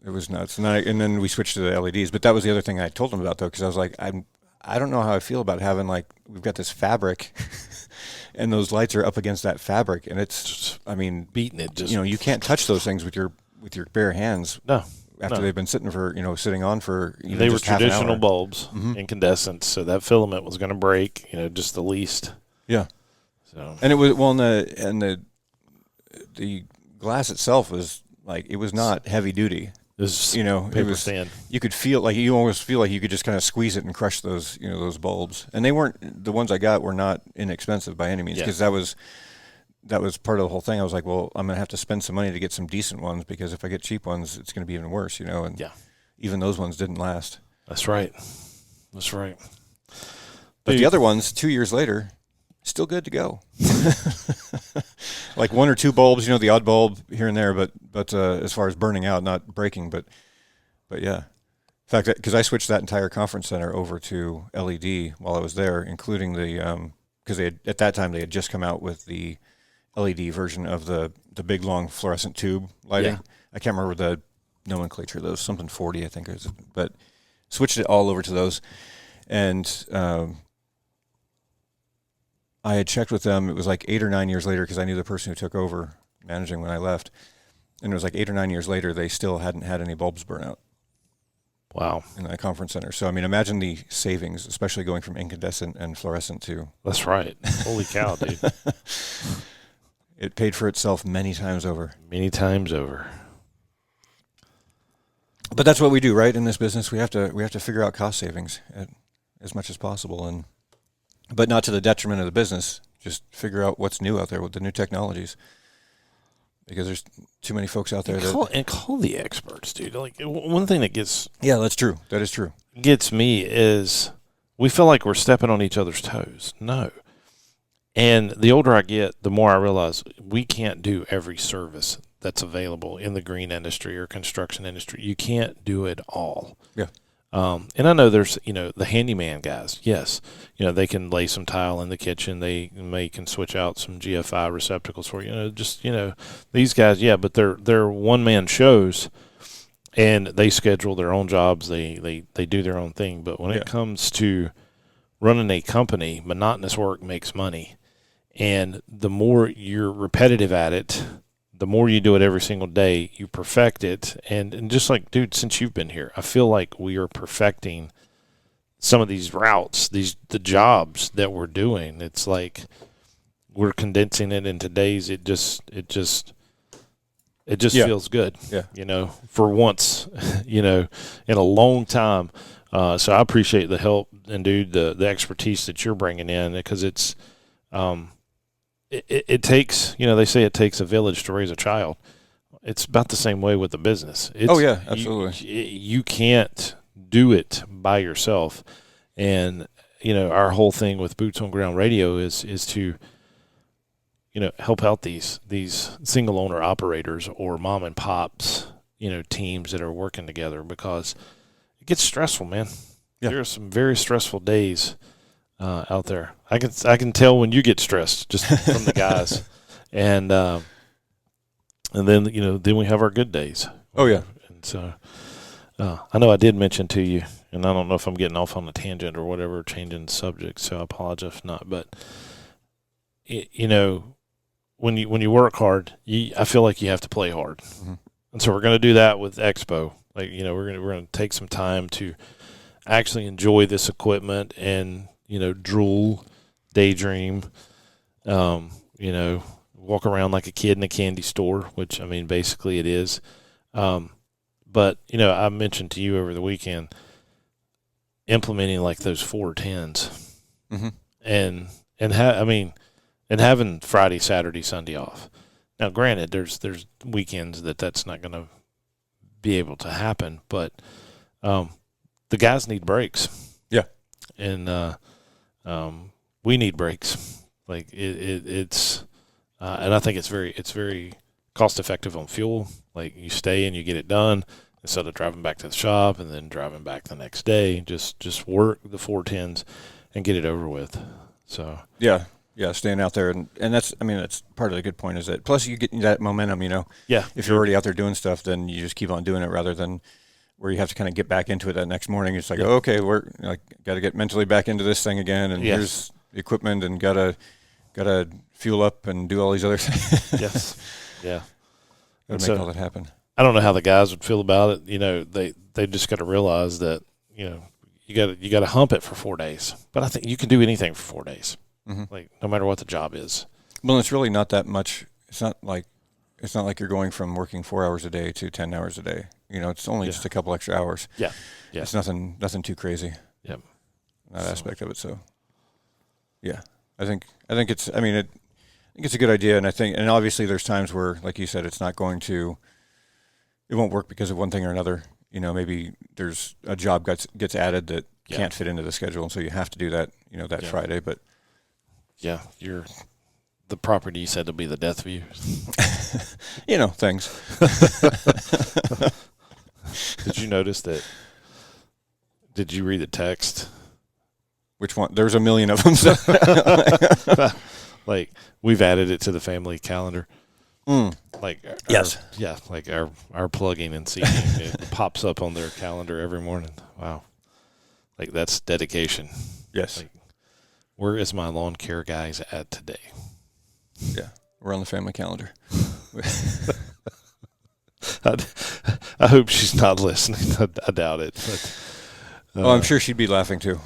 B: It was nuts. And then we switched to the LEDs. But that was the other thing I told them about, though, because I was like, I don't know how I feel about having, like, we've got this fabric and those lights are up against that fabric, and it's,
A: beating it. Just
B: you can't touch those things with your bare hands.
A: No.
B: After they've been sitting on for even
A: they
B: just
A: were traditional bulbs,
B: incandescent,
A: so that filament was going to break, just the least.
B: Yeah.
A: So,
B: and it was the glass itself was like, it was not heavy duty.
A: It was
B: paper
A: thin.
B: You could feel like, you almost feel like you could just kind of squeeze it and crush those those bulbs. And they weren't, the ones I got were not inexpensive by any means, because that was part of the whole thing. I was like, well, I'm going to have to spend some money to get some decent ones, because if I get cheap ones, it's going to be even worse, and even those ones didn't last.
A: That's right.
B: But the other ones, 2 years later, still good to go. Like 1 or 2 bulbs, the odd bulb here and there, but as far as burning out, not breaking, but yeah. In fact, because I switched that entire conference center over to LED while I was there, including the, because at that time they had just come out with the LED version of the big long fluorescent tube lighting. Yeah. I can't remember the nomenclature of those, something 40 I think it was, but switched it all over to those. And I had checked with them. It was like 8 or 9 years later, because I knew the person who took over managing when I left. And it was like 8 or 9 years later, they still hadn't had any bulbs burn out.
A: Wow.
B: In that conference center. So, imagine the savings, especially going from incandescent and fluorescent to...
A: That's right. Holy cow, dude.
B: It paid for itself many times over.
A: Many times over.
B: But that's what we do, right? In this business, we have to figure out cost savings as much as possible, but not to the detriment of the business. Just figure out what's new out there with the new technologies, because there's too many folks out there
A: call the experts, dude. Like, one thing that
B: that's true. That is true.
A: Gets me is we feel like we're stepping on each other's toes. No. And the older I get, the more I realize we can't do every service that's available in the green industry or construction industry. You can't do it all.
B: Yeah.
A: And I know there's, the handyman guys. Yes, they can lay some tile in the kitchen. They can switch out some GFI receptacles for these guys. Yeah, but they're one man shows, and they schedule their own jobs. They do their own thing. But when it comes to running a company, monotonous work makes money, and the more you're repetitive at it, the more you do it every single day, you perfect it. And just like, dude, since you've been here, I feel like we are perfecting some of these routes, the jobs that we're doing. It's like we're condensing it into days. It just feels good.
B: Yeah.
A: For once, in a long time. So I appreciate the help and, dude, the expertise that you're bringing in, because it's, it takes, they say it takes a village to raise a child. It's about the same way with the business.
B: Absolutely.
A: You can't do it by yourself. And, our whole thing with Boots on Ground Radio is to, help out these single owner operators or mom and pops, teams that are working together, because it gets stressful, man.
B: Yeah.
A: There are some very stressful days out there. I can tell when you get stressed just from the guys, and then then we have our good days.
B: Oh yeah.
A: And so I know I did mention to you, and I don't know if I'm getting off on a tangent or whatever, changing the subject. So I apologize if not. But when you work hard, I feel like you have to play hard, and so we're going to do that with Expo. Like we're going to take some time to actually enjoy this equipment and drool, daydream, walk around like a kid in a candy store, which, I mean, basically it is. But, I mentioned to you over the weekend implementing like those 410s and having Friday, Saturday, Sunday off. Now, granted, there's weekends that's not going to be able to happen, but the guys need breaks.
B: Yeah.
A: And we need breaks. Like it's and I think it's very cost effective on fuel. Like, you stay and you get it done instead of driving back to the shop and then driving back the next day. Just work the 410s and get it over with. So
B: yeah, staying out there, and that's part of the good point, is that plus you get that momentum.
A: Yeah.
B: If you're already out there doing stuff, then you just keep on doing it, rather than where you have to kind of get back into it that next morning. It's like, okay, we're got to get mentally back into this thing again, and here's the equipment, and gotta fuel up and do all these other things.
A: Yes, yeah,
B: gotta make all that happen.
A: I don't know how the guys would feel about it. They just got to realize that you got to hump it for 4 days. But I think you can do anything for 4 days, like no matter what the job is.
B: Well, it's really not that much. It's not like you're going from working 4 hours a day to 10 hours a day. It's only just a couple extra hours.
A: Yeah.
B: It's nothing too crazy.
A: Yep.
B: That aspect of it. So, yeah, I think it's. I think it's a good idea, and obviously there's times where, like you said, it won't work because of one thing or another. Maybe there's a job gets added that can't fit into the schedule, and so you have to do that. That Friday, but
A: yeah, the property you said will be the death of you.
B: Things.
A: Did you notice that? Did you read the text?
B: Which one? There's a million of them. So.
A: Like, we've added it to the family calendar. Like, like our plugging and seating, it pops up on their calendar every morning. Wow. Like, that's dedication.
B: Yes.
A: Like, where is my lawn care guys at today?
B: Yeah, we're on the family calendar.
A: I hope she's not listening. I doubt it. But,
B: I'm sure she'd be laughing too.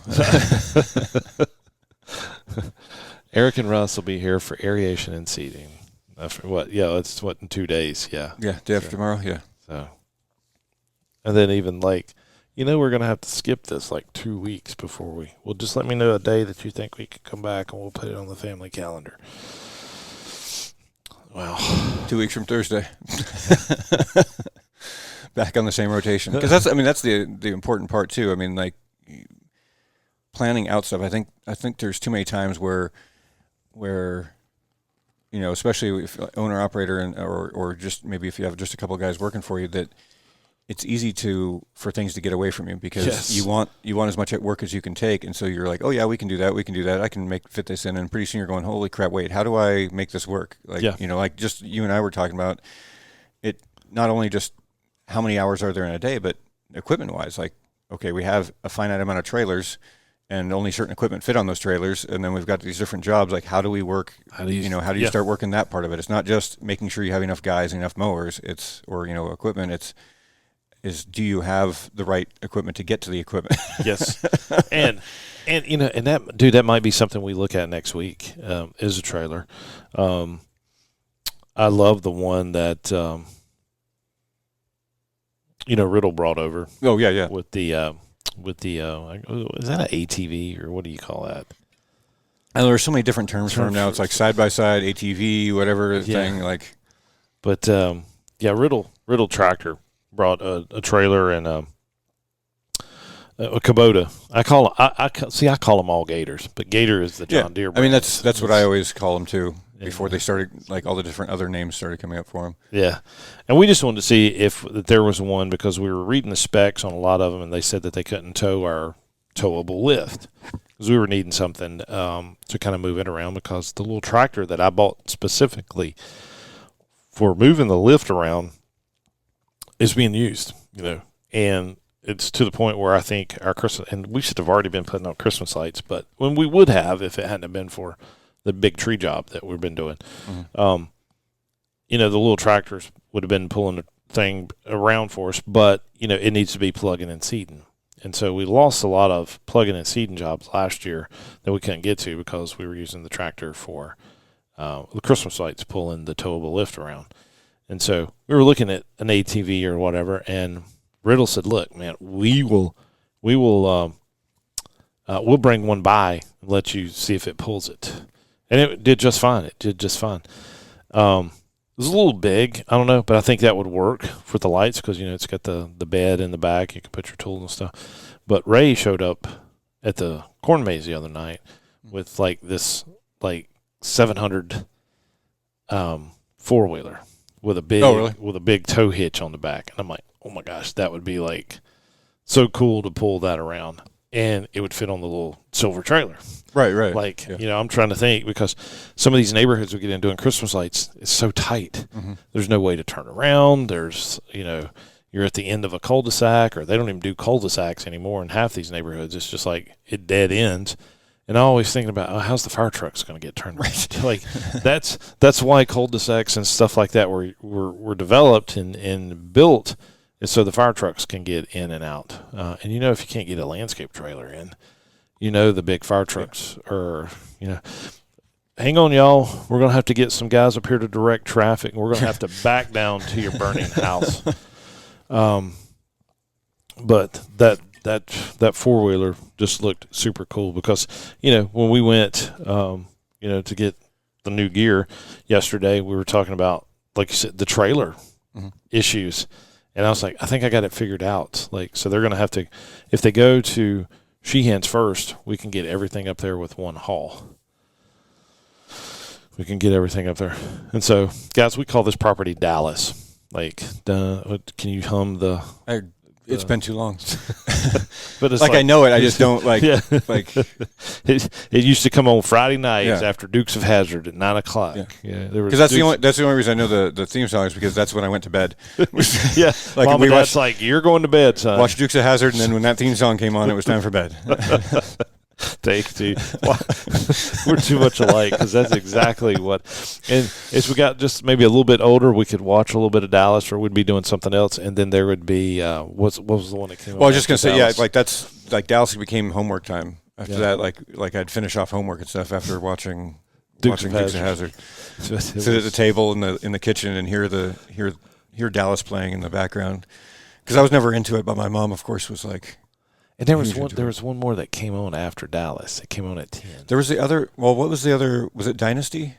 A: Eric and Russ will be here for aeration and seeding. It's in 2 days. Yeah.
B: Yeah, day after tomorrow. Yeah.
A: So, and then even we're going to have to skip this 2 weeks before well, just let me know a day that you think we could come back and we'll put it on the family calendar. Wow.
B: 2 weeks from Thursday. Back on the same rotation. Because that's the important part too. Planning out stuff. I think there's too many times where especially if owner operator or just maybe if you have just a couple of guys working for you, that it's easy for things to get away from you because
A: Yes.
B: you want as much at work as you can take, and so you're like, oh yeah, we can do that, I can fit this in, and pretty soon you're going, holy crap, wait, how do I make this work? Like
A: Yeah.
B: like just you and I were talking about it, not only just how many hours are there in a day, but equipment wise, like okay, we have a finite amount of trailers and only certain equipment fit on those trailers, and then we've got these different jobs. Like, how do we work? How do you start working that part of it? It's not just making sure you have enough guys and enough mowers. Or equipment. Do you have the right equipment to get to the equipment?
A: Yes, and that might be something we look at next week. Is a trailer. I love the one that Riddle brought over.
B: Oh yeah.
A: With the is that an ATV or what do you call that?
B: And there are so many different terms for them now. It's like side by side, ATV, whatever thing. Like,
A: but Riddle Tractor brought a trailer and a Kubota. I call them all Gators, but Gator is the John Deere brand.
B: I mean that's what I always call them too. Before they started, like all the different other names started coming up for them.
A: Yeah, and we just wanted to see if there was one because we were reading the specs on a lot of them, and they said that they couldn't tow our towable lift because we were needing something to kind of move it around because the little tractor that I bought specifically for moving the lift around is being used, and it's to the point where I think our Christmas, and we should have already been putting out Christmas lights, but when we would have if it hadn't have been for the big tree job that we've been doing. Mm-hmm. The little tractors would have been pulling the thing around for us, but, it needs to be plugging and seeding. And so we lost a lot of plugging and seeding jobs last year that we couldn't get to because we were using the tractor for the Christmas lights pulling the towable lift around. And so we were looking at an ATV or whatever, and Riddle said, look, man, we'll bring one by and let you see if it pulls it. And it did just fine. It was a little big. I don't know, but I think that would work for the lights because, it's got the bed in the back. You can put your tools and stuff. But Ray showed up at the corn maze the other night with, this 700 four-wheeler with a big tow hitch on the back. And I'm like, oh, my gosh, that would be, so cool to pull that around. And it would fit on the little silver trailer.
B: Right.
A: I'm trying to think because some of these neighborhoods we get in doing Christmas lights, it's so tight. Mm-hmm. There's no way to turn around. There's, you're at the end of a cul-de-sac, or they don't even do cul-de-sacs anymore in half these neighborhoods. It's just it dead ends. And I'm always thinking about, how's the fire trucks going to get turned around? That's why cul-de-sacs and stuff like that were developed and built. And so the fire trucks can get in and out. And if you can't get a landscape trailer in, the big fire trucks are, hang on, y'all. We're going to have to get some guys up here to direct traffic, and we're going to have to back down to your burning house. But that four-wheeler just looked super cool because, when we went, to get the new gear yesterday, we were talking about, like you said, the trailer issues. And I was like, I think I got it figured out. So they're going to have to, if they go to Sheehan's first, we can get everything up there with one haul. We can get everything up there. And so, guys, we call this property Dallas. Can you hum the...
B: It's been too long.
A: But it's
B: I know it, I just don't
A: it used to come on Friday nights after Dukes of Hazzard at 9:00.
B: Yeah, because that's the only reason I know the theme song is because that's when I went to bed.
A: Yeah, Mom and Dad's you're going to bed, son.
B: Watch Dukes of Hazzard, and then when that theme song came on, it was time for bed.
A: Take two. We're too much alike because that's exactly what. And as we got just maybe a little bit older, we could watch a little bit of Dallas, or we'd be doing something else, and then there would be what was the one that came?
B: Well, I was just gonna say, that's Dallas became homework time. After that, I'd finish off homework and stuff after watching Dukes of Hazzard. Sit at the table in the kitchen and hear Dallas playing in the background because I was never into it, but my mom, of course, was like.
A: And there was one more that came on after Dallas. It came on at 10.
B: There was the other. Well, what was the other? Was it Dynasty?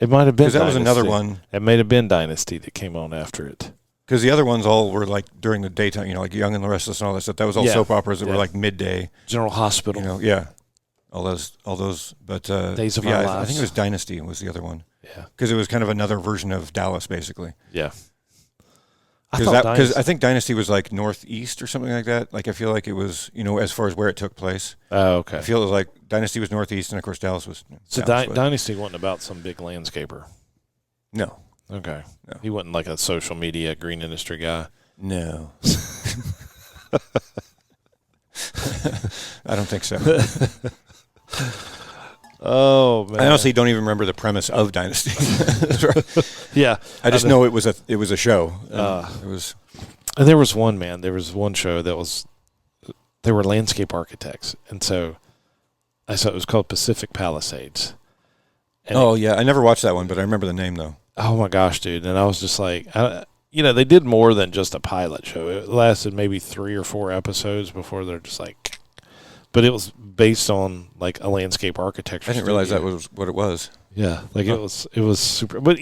A: It might have been.
B: Because that was another one.
A: It may have been Dynasty that came on after it.
B: Because the other ones all were during the daytime. Young and the Restless and all that stuff. That was all soap operas that were midday.
A: General Hospital.
B: All those. But
A: Days of Our Lives.
B: I think it was Dynasty was the other one.
A: Yeah.
B: Because it was kind of another version of Dallas, basically.
A: Yeah.
B: Because I think Dynasty was like northeast or something like that. Like I feel like it was, as far as where it took place.
A: Oh, okay.
B: I feel it was like Dynasty was northeast, and of course Dallas was.
A: So Dynasty wasn't about some big landscaper.
B: No.
A: Okay.
B: No.
A: He wasn't like a social media green industry guy.
B: No. I don't think so.
A: Oh man!
B: I honestly don't even remember the premise of Dynasty.
A: Yeah,
B: I just know it was a show. It was.
A: And there was one man. There was one show that was. They were landscape architects, and so I saw it was called Pacific Palisades. And
B: I never watched that one, but I remember the name though.
A: Oh my gosh, dude! And I was just like, they did more than just a pilot show. It lasted maybe 3 or 4 episodes before they're just like. But it was based on like a landscape architecture.
B: I didn't realize that was what it was.
A: Yeah, like it was super. But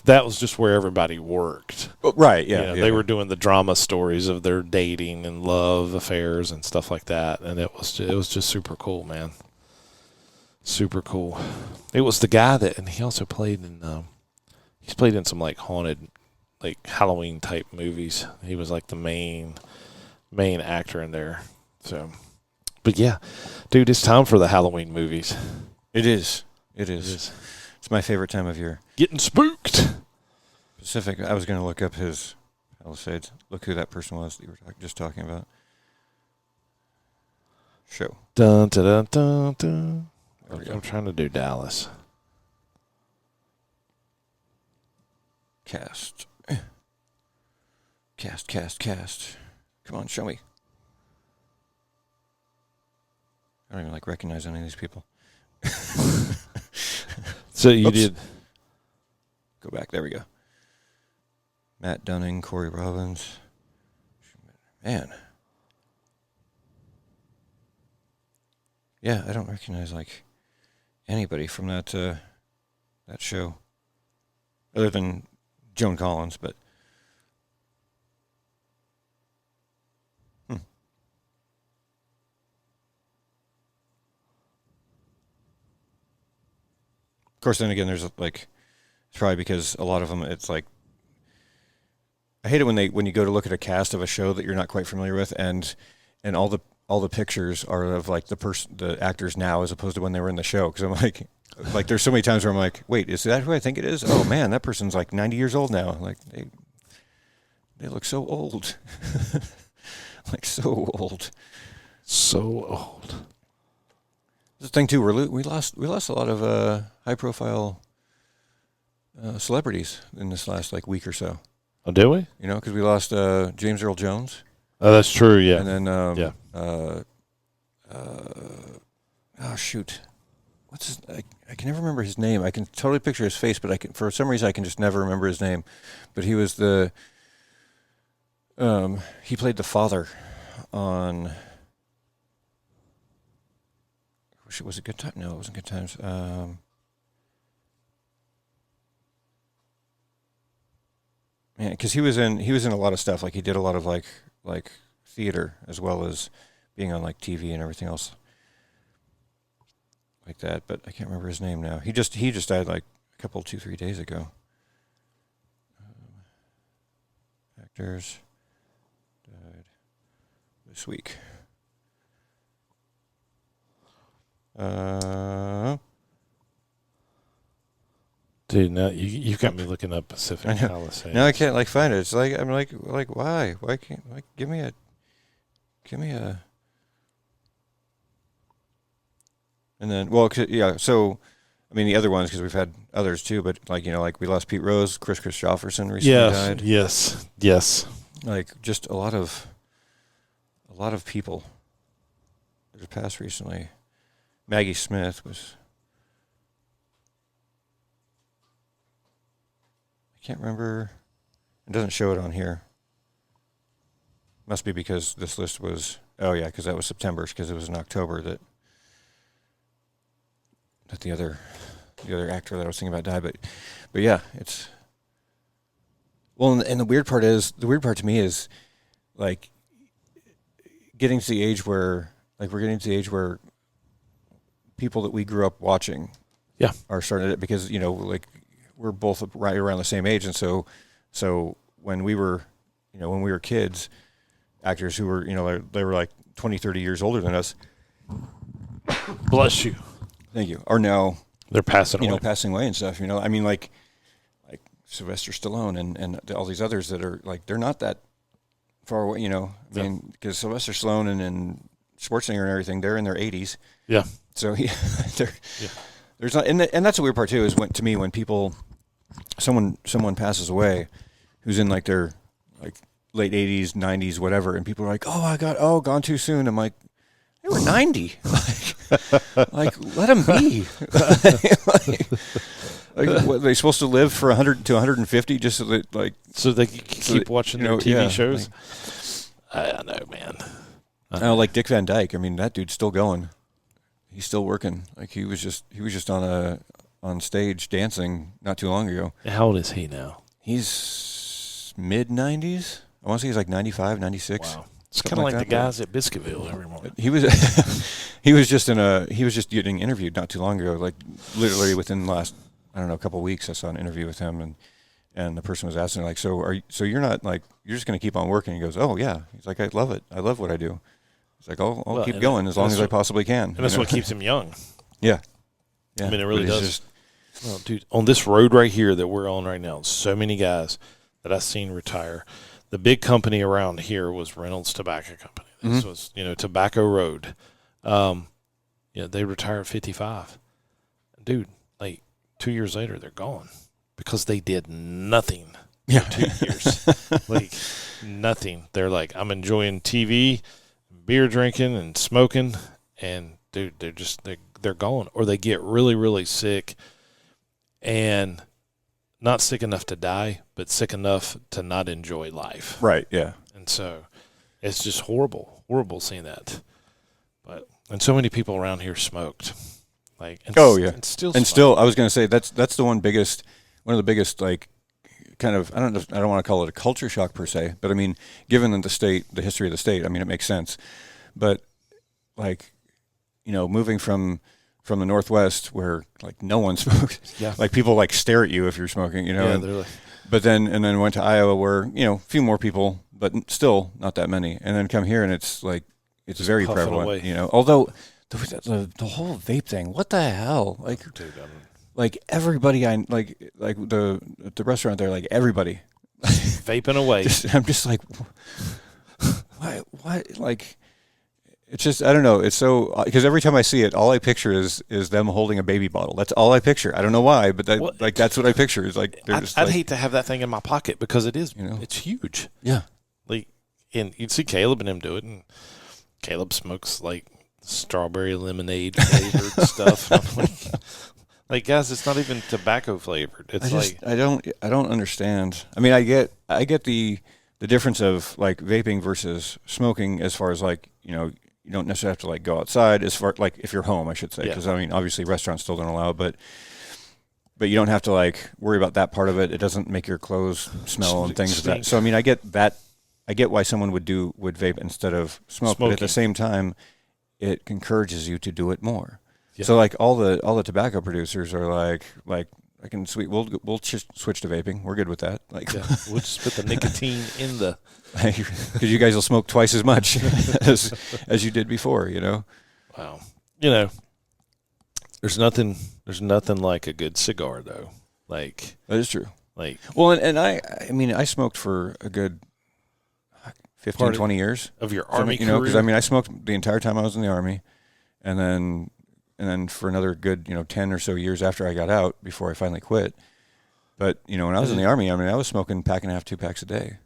A: that was just where everybody worked.
B: Well, right? Yeah,
A: They were doing the drama stories of their dating and love affairs and stuff like that, and it was just super cool, man. Super cool. It was the guy and he also played in. He's played in some like haunted, like Halloween type movies. He was like the main actor in there. So. But yeah, dude, it's time for the Halloween movies.
B: It is. It's my favorite time of year.
A: Getting spooked.
B: Pacific. I was going to look up his Palisades. Look who that person was that you were just talking about. Show.
A: Dun dun dun dun dun. I'm trying to do Dallas.
B: Cast. Come on, show me. I don't even recognize any of these people.
A: So you
B: Oops.
A: did.
B: Go back. There we go. Matt Dunning, Corey Robbins. Man. Yeah, I don't recognize anybody from that show, other than Joan Collins, but. Of course, then again, there's it's probably because a lot of them, it's I hate it when you go to look at a cast of a show that you're not quite familiar with, and all the pictures are of the actors now as opposed to when they were in the show. Because I'm there's so many times where I'm like, wait, is that who I think it is? Oh man, that person's 90 years old now. They look so old, so old,
A: so old.
B: The thing too, we lost a lot of high profile celebrities in this last week or so.
A: Oh, did we?
B: Because we lost James Earl Jones.
A: Oh, that's true. Yeah.
B: And then
A: yeah.
B: Oh shoot, what's his? I can never remember his name. I can totally picture his face, but for some reason I can just never remember his name. But he was he played the father on. Was it Good Time? No, it wasn't Good Times. Man, because he was in a lot of stuff. He did a lot of theater as well as being on TV and everything else like that. But I can't remember his name now. He just died a couple 2-3 days ago. Actors died this week.
A: Dude, now you've got me looking up Pacific Palisades.
B: Now I can't find it. It's I'm why can't give me a and then yeah. So I mean the other ones because we've had others too, but we lost Pete Rose, Chris Christopherson recently died.
A: Yes.
B: Just a lot of people that have passed recently. Maggie Smith was. I can't remember. It doesn't show it on here. Must be because this list was. Oh yeah, because that was September. Because it was in October that the other actor that I was thinking about died. But yeah, it's. Well, and the weird part to me is, getting to the age where we're getting to the age where. People that we grew up watching, are starting to because we're both right around the same age, and so when we were when we were kids, actors who were, they were like 20, 30 years older than us.
A: Bless you.
B: Thank you. Are now
A: They're passing away.
B: Passing away and stuff. I mean, like Sylvester Stallone and all these others that are like, they're not that far away. I mean, because Sylvester Stallone and Schwarzenegger and everything, they're in their 80s.
A: Yeah.
B: So there's not, and that's the weird part too. Is when people, someone passes away, who's in like their like late 80s, 90s, whatever, and people are like, gone too soon. I'm like, they were 90. like let them be. like what, are they supposed to live for 100 to 150 just so they
A: can keep watching their TV shows? I know, man.
B: Like Dick Van Dyke. I mean, that dude's still going. He's still working. Like he was just on stage dancing not too long ago.
A: How old is he now?
B: He's mid 90s. I want to say he's like 95, 96.
A: Wow. It's kind of like the guys at Biscuitville every morning.
B: He was he was just getting interviewed not too long ago. Like literally within the last, I don't know, a couple of weeks, I saw an interview with him, and the person was asking like, so you're not like, you're just going to keep on working? He goes, oh yeah. He's like, I love it. I love what I do. He's like, I'll keep going as long as I possibly can.
A: And that's what keeps him young.
B: Yeah.
A: I mean, it really does. Well, dude, on this road right here that we're on right now, so many guys that I've seen retire. The big company around here was Reynolds Tobacco Company. This was, Tobacco Road. They retire at 55. Dude, like 2 years later, they're gone because they did nothing for 2 years. Like nothing. They're like, I'm enjoying TV, beer drinking, and smoking, and dude, they're gone. Or they get really, really sick, and not sick enough to die, but sick enough to not enjoy life.
B: Right, yeah.
A: And so it's just horrible seeing that. And so many people around here smoked. And still, I was going to say that's the one of the biggest, like, kind of, I don't want to call it a culture shock per se, but I mean, given the history of the state, I mean, it makes sense. But like, moving from the Northwest where like no one smoked, like people like stare at you if you're smoking, but then went to Iowa where, a few more people, but still not that many. And then come here and it's like, it's very prevalent, although the whole vape thing, what the hell? Like, dude, like everybody, like the restaurant there, like everybody vaping away.
B: I'm just like, why? Like, it's just, I don't know. It's so, because every time I see it, all I picture is them holding a baby bottle. That's all I picture. I don't know why, but that's what I picture. Is like,
A: I'd hate to have that thing in my pocket because it is, it's huge.
B: Yeah.
A: Like, and you'd see Caleb and him do it, and Caleb smokes like strawberry lemonade flavored stuff. And I'm like, guys, it's not even tobacco flavored. It's
B: I don't understand. I mean, I get the difference of like vaping versus smoking as far as like, you don't necessarily have to like go outside as far like if you're home, I should say, because I mean obviously restaurants still don't allow, but you don't have to like worry about that part of it. It doesn't make your clothes smell and things like that. So I mean, I get that. I get why someone would vape instead of smoke, but at the same time, it encourages you to do it more. Yeah. So like all the tobacco producers are like we'll just switch to vaping. We're good with that. Like
A: we'll just put the nicotine in the.
B: Because you guys will smoke twice as much as you did before,
A: Wow. There's nothing like a good cigar though. Like
B: that is true.
A: Like
B: well, and I mean I smoked for a good 15, 20 years
A: of your Army career.
B: Because I mean I smoked the entire time I was in the Army, and then for another good 10 or so years after I got out before I finally quit. But when I was in the Army, I mean I was smoking pack and a half, 2 packs a day.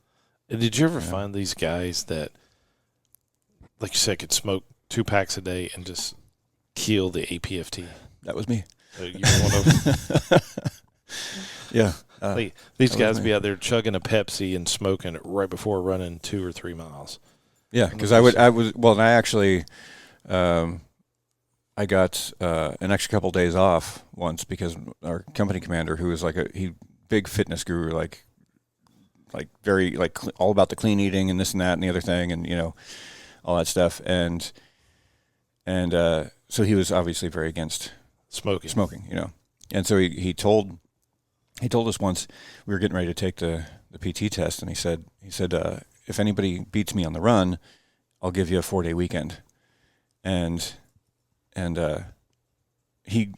A: Did you ever find these guys that, like you said, could smoke 2 packs a day and just kill the APFT?
B: That was me.
A: You were one of them.
B: Yeah.
A: These guys be out there chugging a Pepsi and smoking it right before running 2 or 3 miles.
B: Yeah, because I actually, I got an extra couple days off once because our company commander, who was like big fitness guru, like very like all about the clean eating and this and that and the other thing and all that stuff and so he was obviously very against smoking and so he told us once we were getting ready to take the PT test, and he said if anybody beats me on the run, I'll give you a 4-day weekend. And he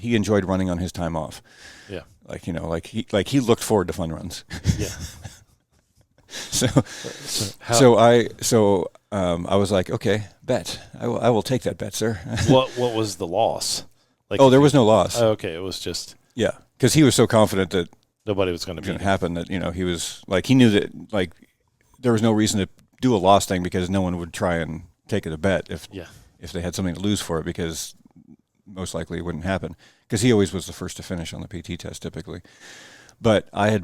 B: enjoyed running on his time off.
A: Yeah.
B: He looked forward to fun runs.
A: Yeah.
B: So I was like, okay, bet. I will take that bet, sir.
A: What was the loss? Like,
B: there was no loss.
A: Oh, okay, it was just
B: Yeah, because he was so confident that
A: nobody was going
B: it
A: to
B: was going
A: beat
B: to
A: him.
B: happen that he was like, he knew that like there was no reason to do a loss thing because no one would try and take it a bet if they had something to lose for it, because most likely it wouldn't happen, because he always was the first to finish on the PT test typically. But I had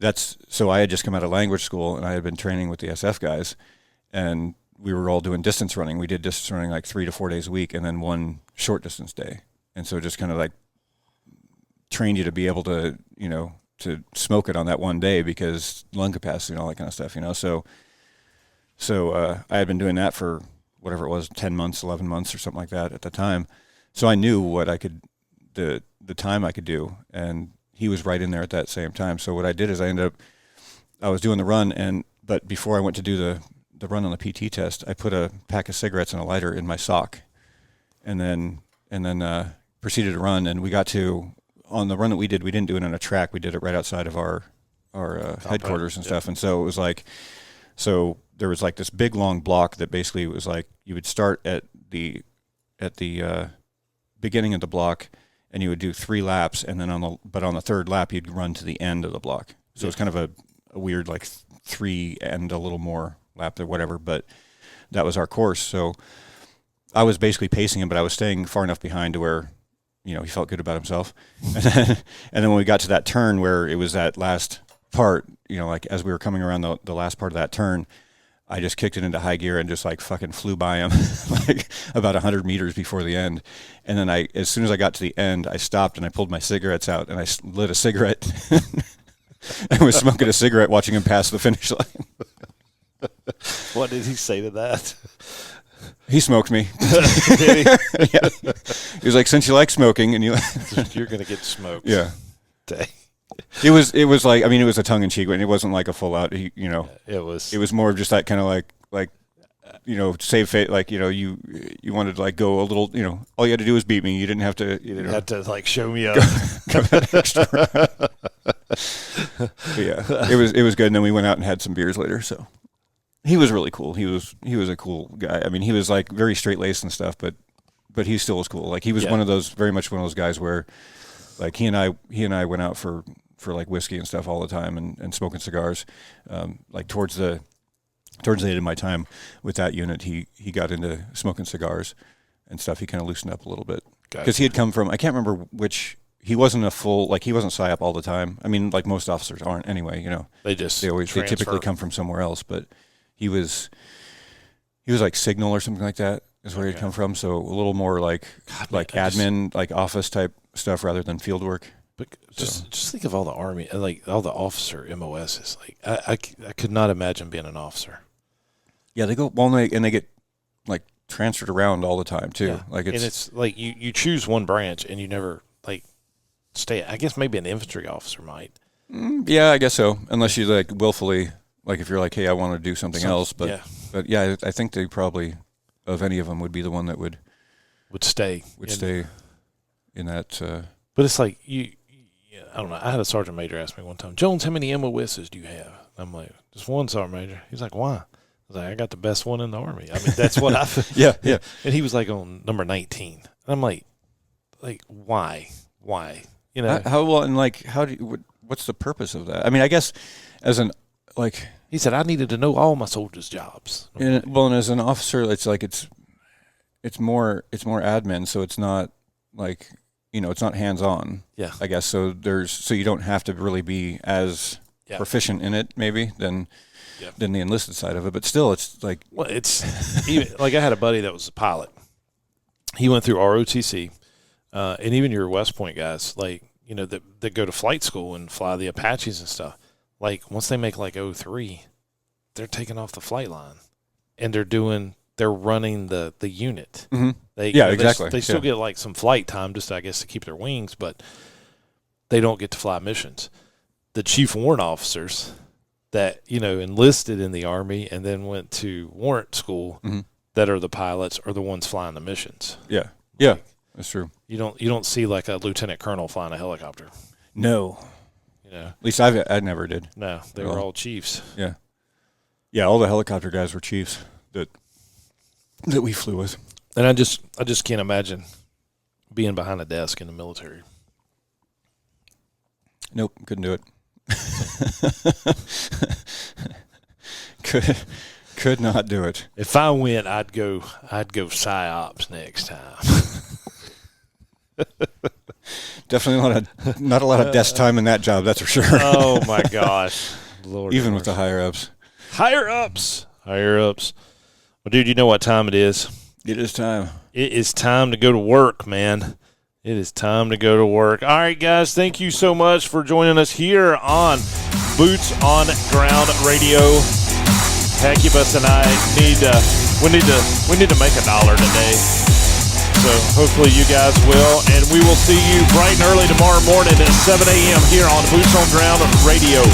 B: just come out of language school, and I had been training with the SF guys, and we were all doing distance running. We did distance running like 3 to 4 days a week, and then one short distance day. And so just kind of like trained you to be able to, to smoke it on that one day, because lung capacity and all that kind of stuff, So I had been doing that for whatever it was, 10 months, 11 months or something like that at the time. So I knew what I could, the time I could do, and he was right in there at that same time. So what I did is I was doing the run, but before I went to do the run on the PT test, I put a pack of cigarettes and a lighter in my sock, and then proceeded to run. And we got to, on the run that we didn't do it on a track. We did it right outside of our headquarters and stuff. And so it was like, so there was like this big long block that basically was like, you would start at the beginning of the block, and you would do 3 laps, and then on the third lap you'd run to the end of the block. So it's kind of a weird like 3 and a little more lap or whatever, but that was our course. So I was basically pacing him, but I was staying far enough behind to where he felt good about himself. And then when we got to that turn where it was that last part, like as we were coming around the last part of that turn, I just kicked it into high gear and just like fucking flew by him like about 100 meters before the end. And then as soon as I got to the end, I stopped and I pulled my cigarettes out and I lit a cigarette and was smoking a cigarette watching him pass the finish line.
A: What did he say to that?
B: He smoked me.
A: Did he?
B: Yeah. He was like, since you like smoking and you're
A: going to get smoked.
B: Yeah.
A: Dang.
B: It was like, I mean, it was a tongue in cheek, and it wasn't like a full out,
A: It was.
B: It was more of just that kind of like save face, like, you wanted to like go a little, all you had to do was beat me. You didn't have to,
A: You didn't have to like show me up.
B: But yeah, it was good. And then we went out and had some beers later. So he was really cool. He was a cool guy. I mean, he was like very straight laced and stuff, but he still was cool. Like he was very much one of those guys where like he and I went out for like whiskey and stuff all the time and smoking cigars. Like towards the end of my time with that unit, he got into smoking cigars and stuff. He kind of loosened up a little bit because he had come from, I can't remember which. He wasn't he wasn't PSYOP all the time. I mean, like most officers aren't anyway. They typically come from somewhere else. But he was like Signal or something like that is where he'd come from. So a little more like admin, like office type stuff rather than field work.
A: But just think of all the Army, like all the officer MOSs. Like I could not imagine being an officer.
B: Yeah, they go and they get like transferred around all the time too. Yeah. Like
A: it's like you choose one branch and you never like stay. I guess maybe an infantry officer might.
B: Yeah, I guess so. Unless you like willfully, like if you're like, hey, I want to do something else. But yeah, I think they probably of any of them would be the one that would
A: stay
B: in that.
A: But it's like I don't know. I had a sergeant major ask me one time, Jones, how many MOSs do you have? I'm like, just one, sergeant major. He's like, why? I was like, I got the best one in the Army. I mean, that's what I.
B: Yeah.
A: And he was like on number 19. And I'm like, why?
B: How well and like how do you? What's the purpose of that? I mean, I guess as an like
A: he said, I needed to know all my soldiers' jobs.
B: And as an officer, it's like it's more admin, so it's not like. It's not hands-on.
A: Yeah.
B: I guess so. So you don't have to really be as proficient in it, maybe, than the enlisted side of it. But still, it's like
A: it's even, like I had a buddy that was a pilot. He went through ROTC, and even your West Point guys, like that go to flight school and fly the Apaches and stuff. Like once they make like 03, they're taking off the flight line, and they're running the unit.
B: Mm-hmm.
A: Exactly. They still get like some flight time just, I guess, to keep their wings, but they don't get to fly missions. the chief warrant officers that, enlisted in the Army and then went to warrant school that are the pilots are the ones flying the missions.
B: Yeah. Yeah. That's true.
A: You don't see like a lieutenant colonel flying a helicopter.
B: No.
A: At
B: least I never did.
A: No, they were all chiefs.
B: Yeah. Yeah, all the helicopter guys were chiefs that we flew with.
A: And I just can't imagine being behind a desk in the military.
B: Nope, couldn't do it. Could not do it.
A: If I went, I'd go PSYOPs next time.
B: Definitely not a lot of desk time in that job, that's for sure.
A: Oh my gosh. Lord,
B: even with the higher ups.
A: Higher ups. Well, dude, you know what time it is?
B: It is time.
A: It is time to go to work, man. It is time to go to work. All right, guys, thank you so much for joining us here on Boots on Ground Radio. Hecubus and I need to make $1 today. So hopefully you guys will, and we will see you bright and early tomorrow morning at 7 a.m. here on Boots on Ground Radio.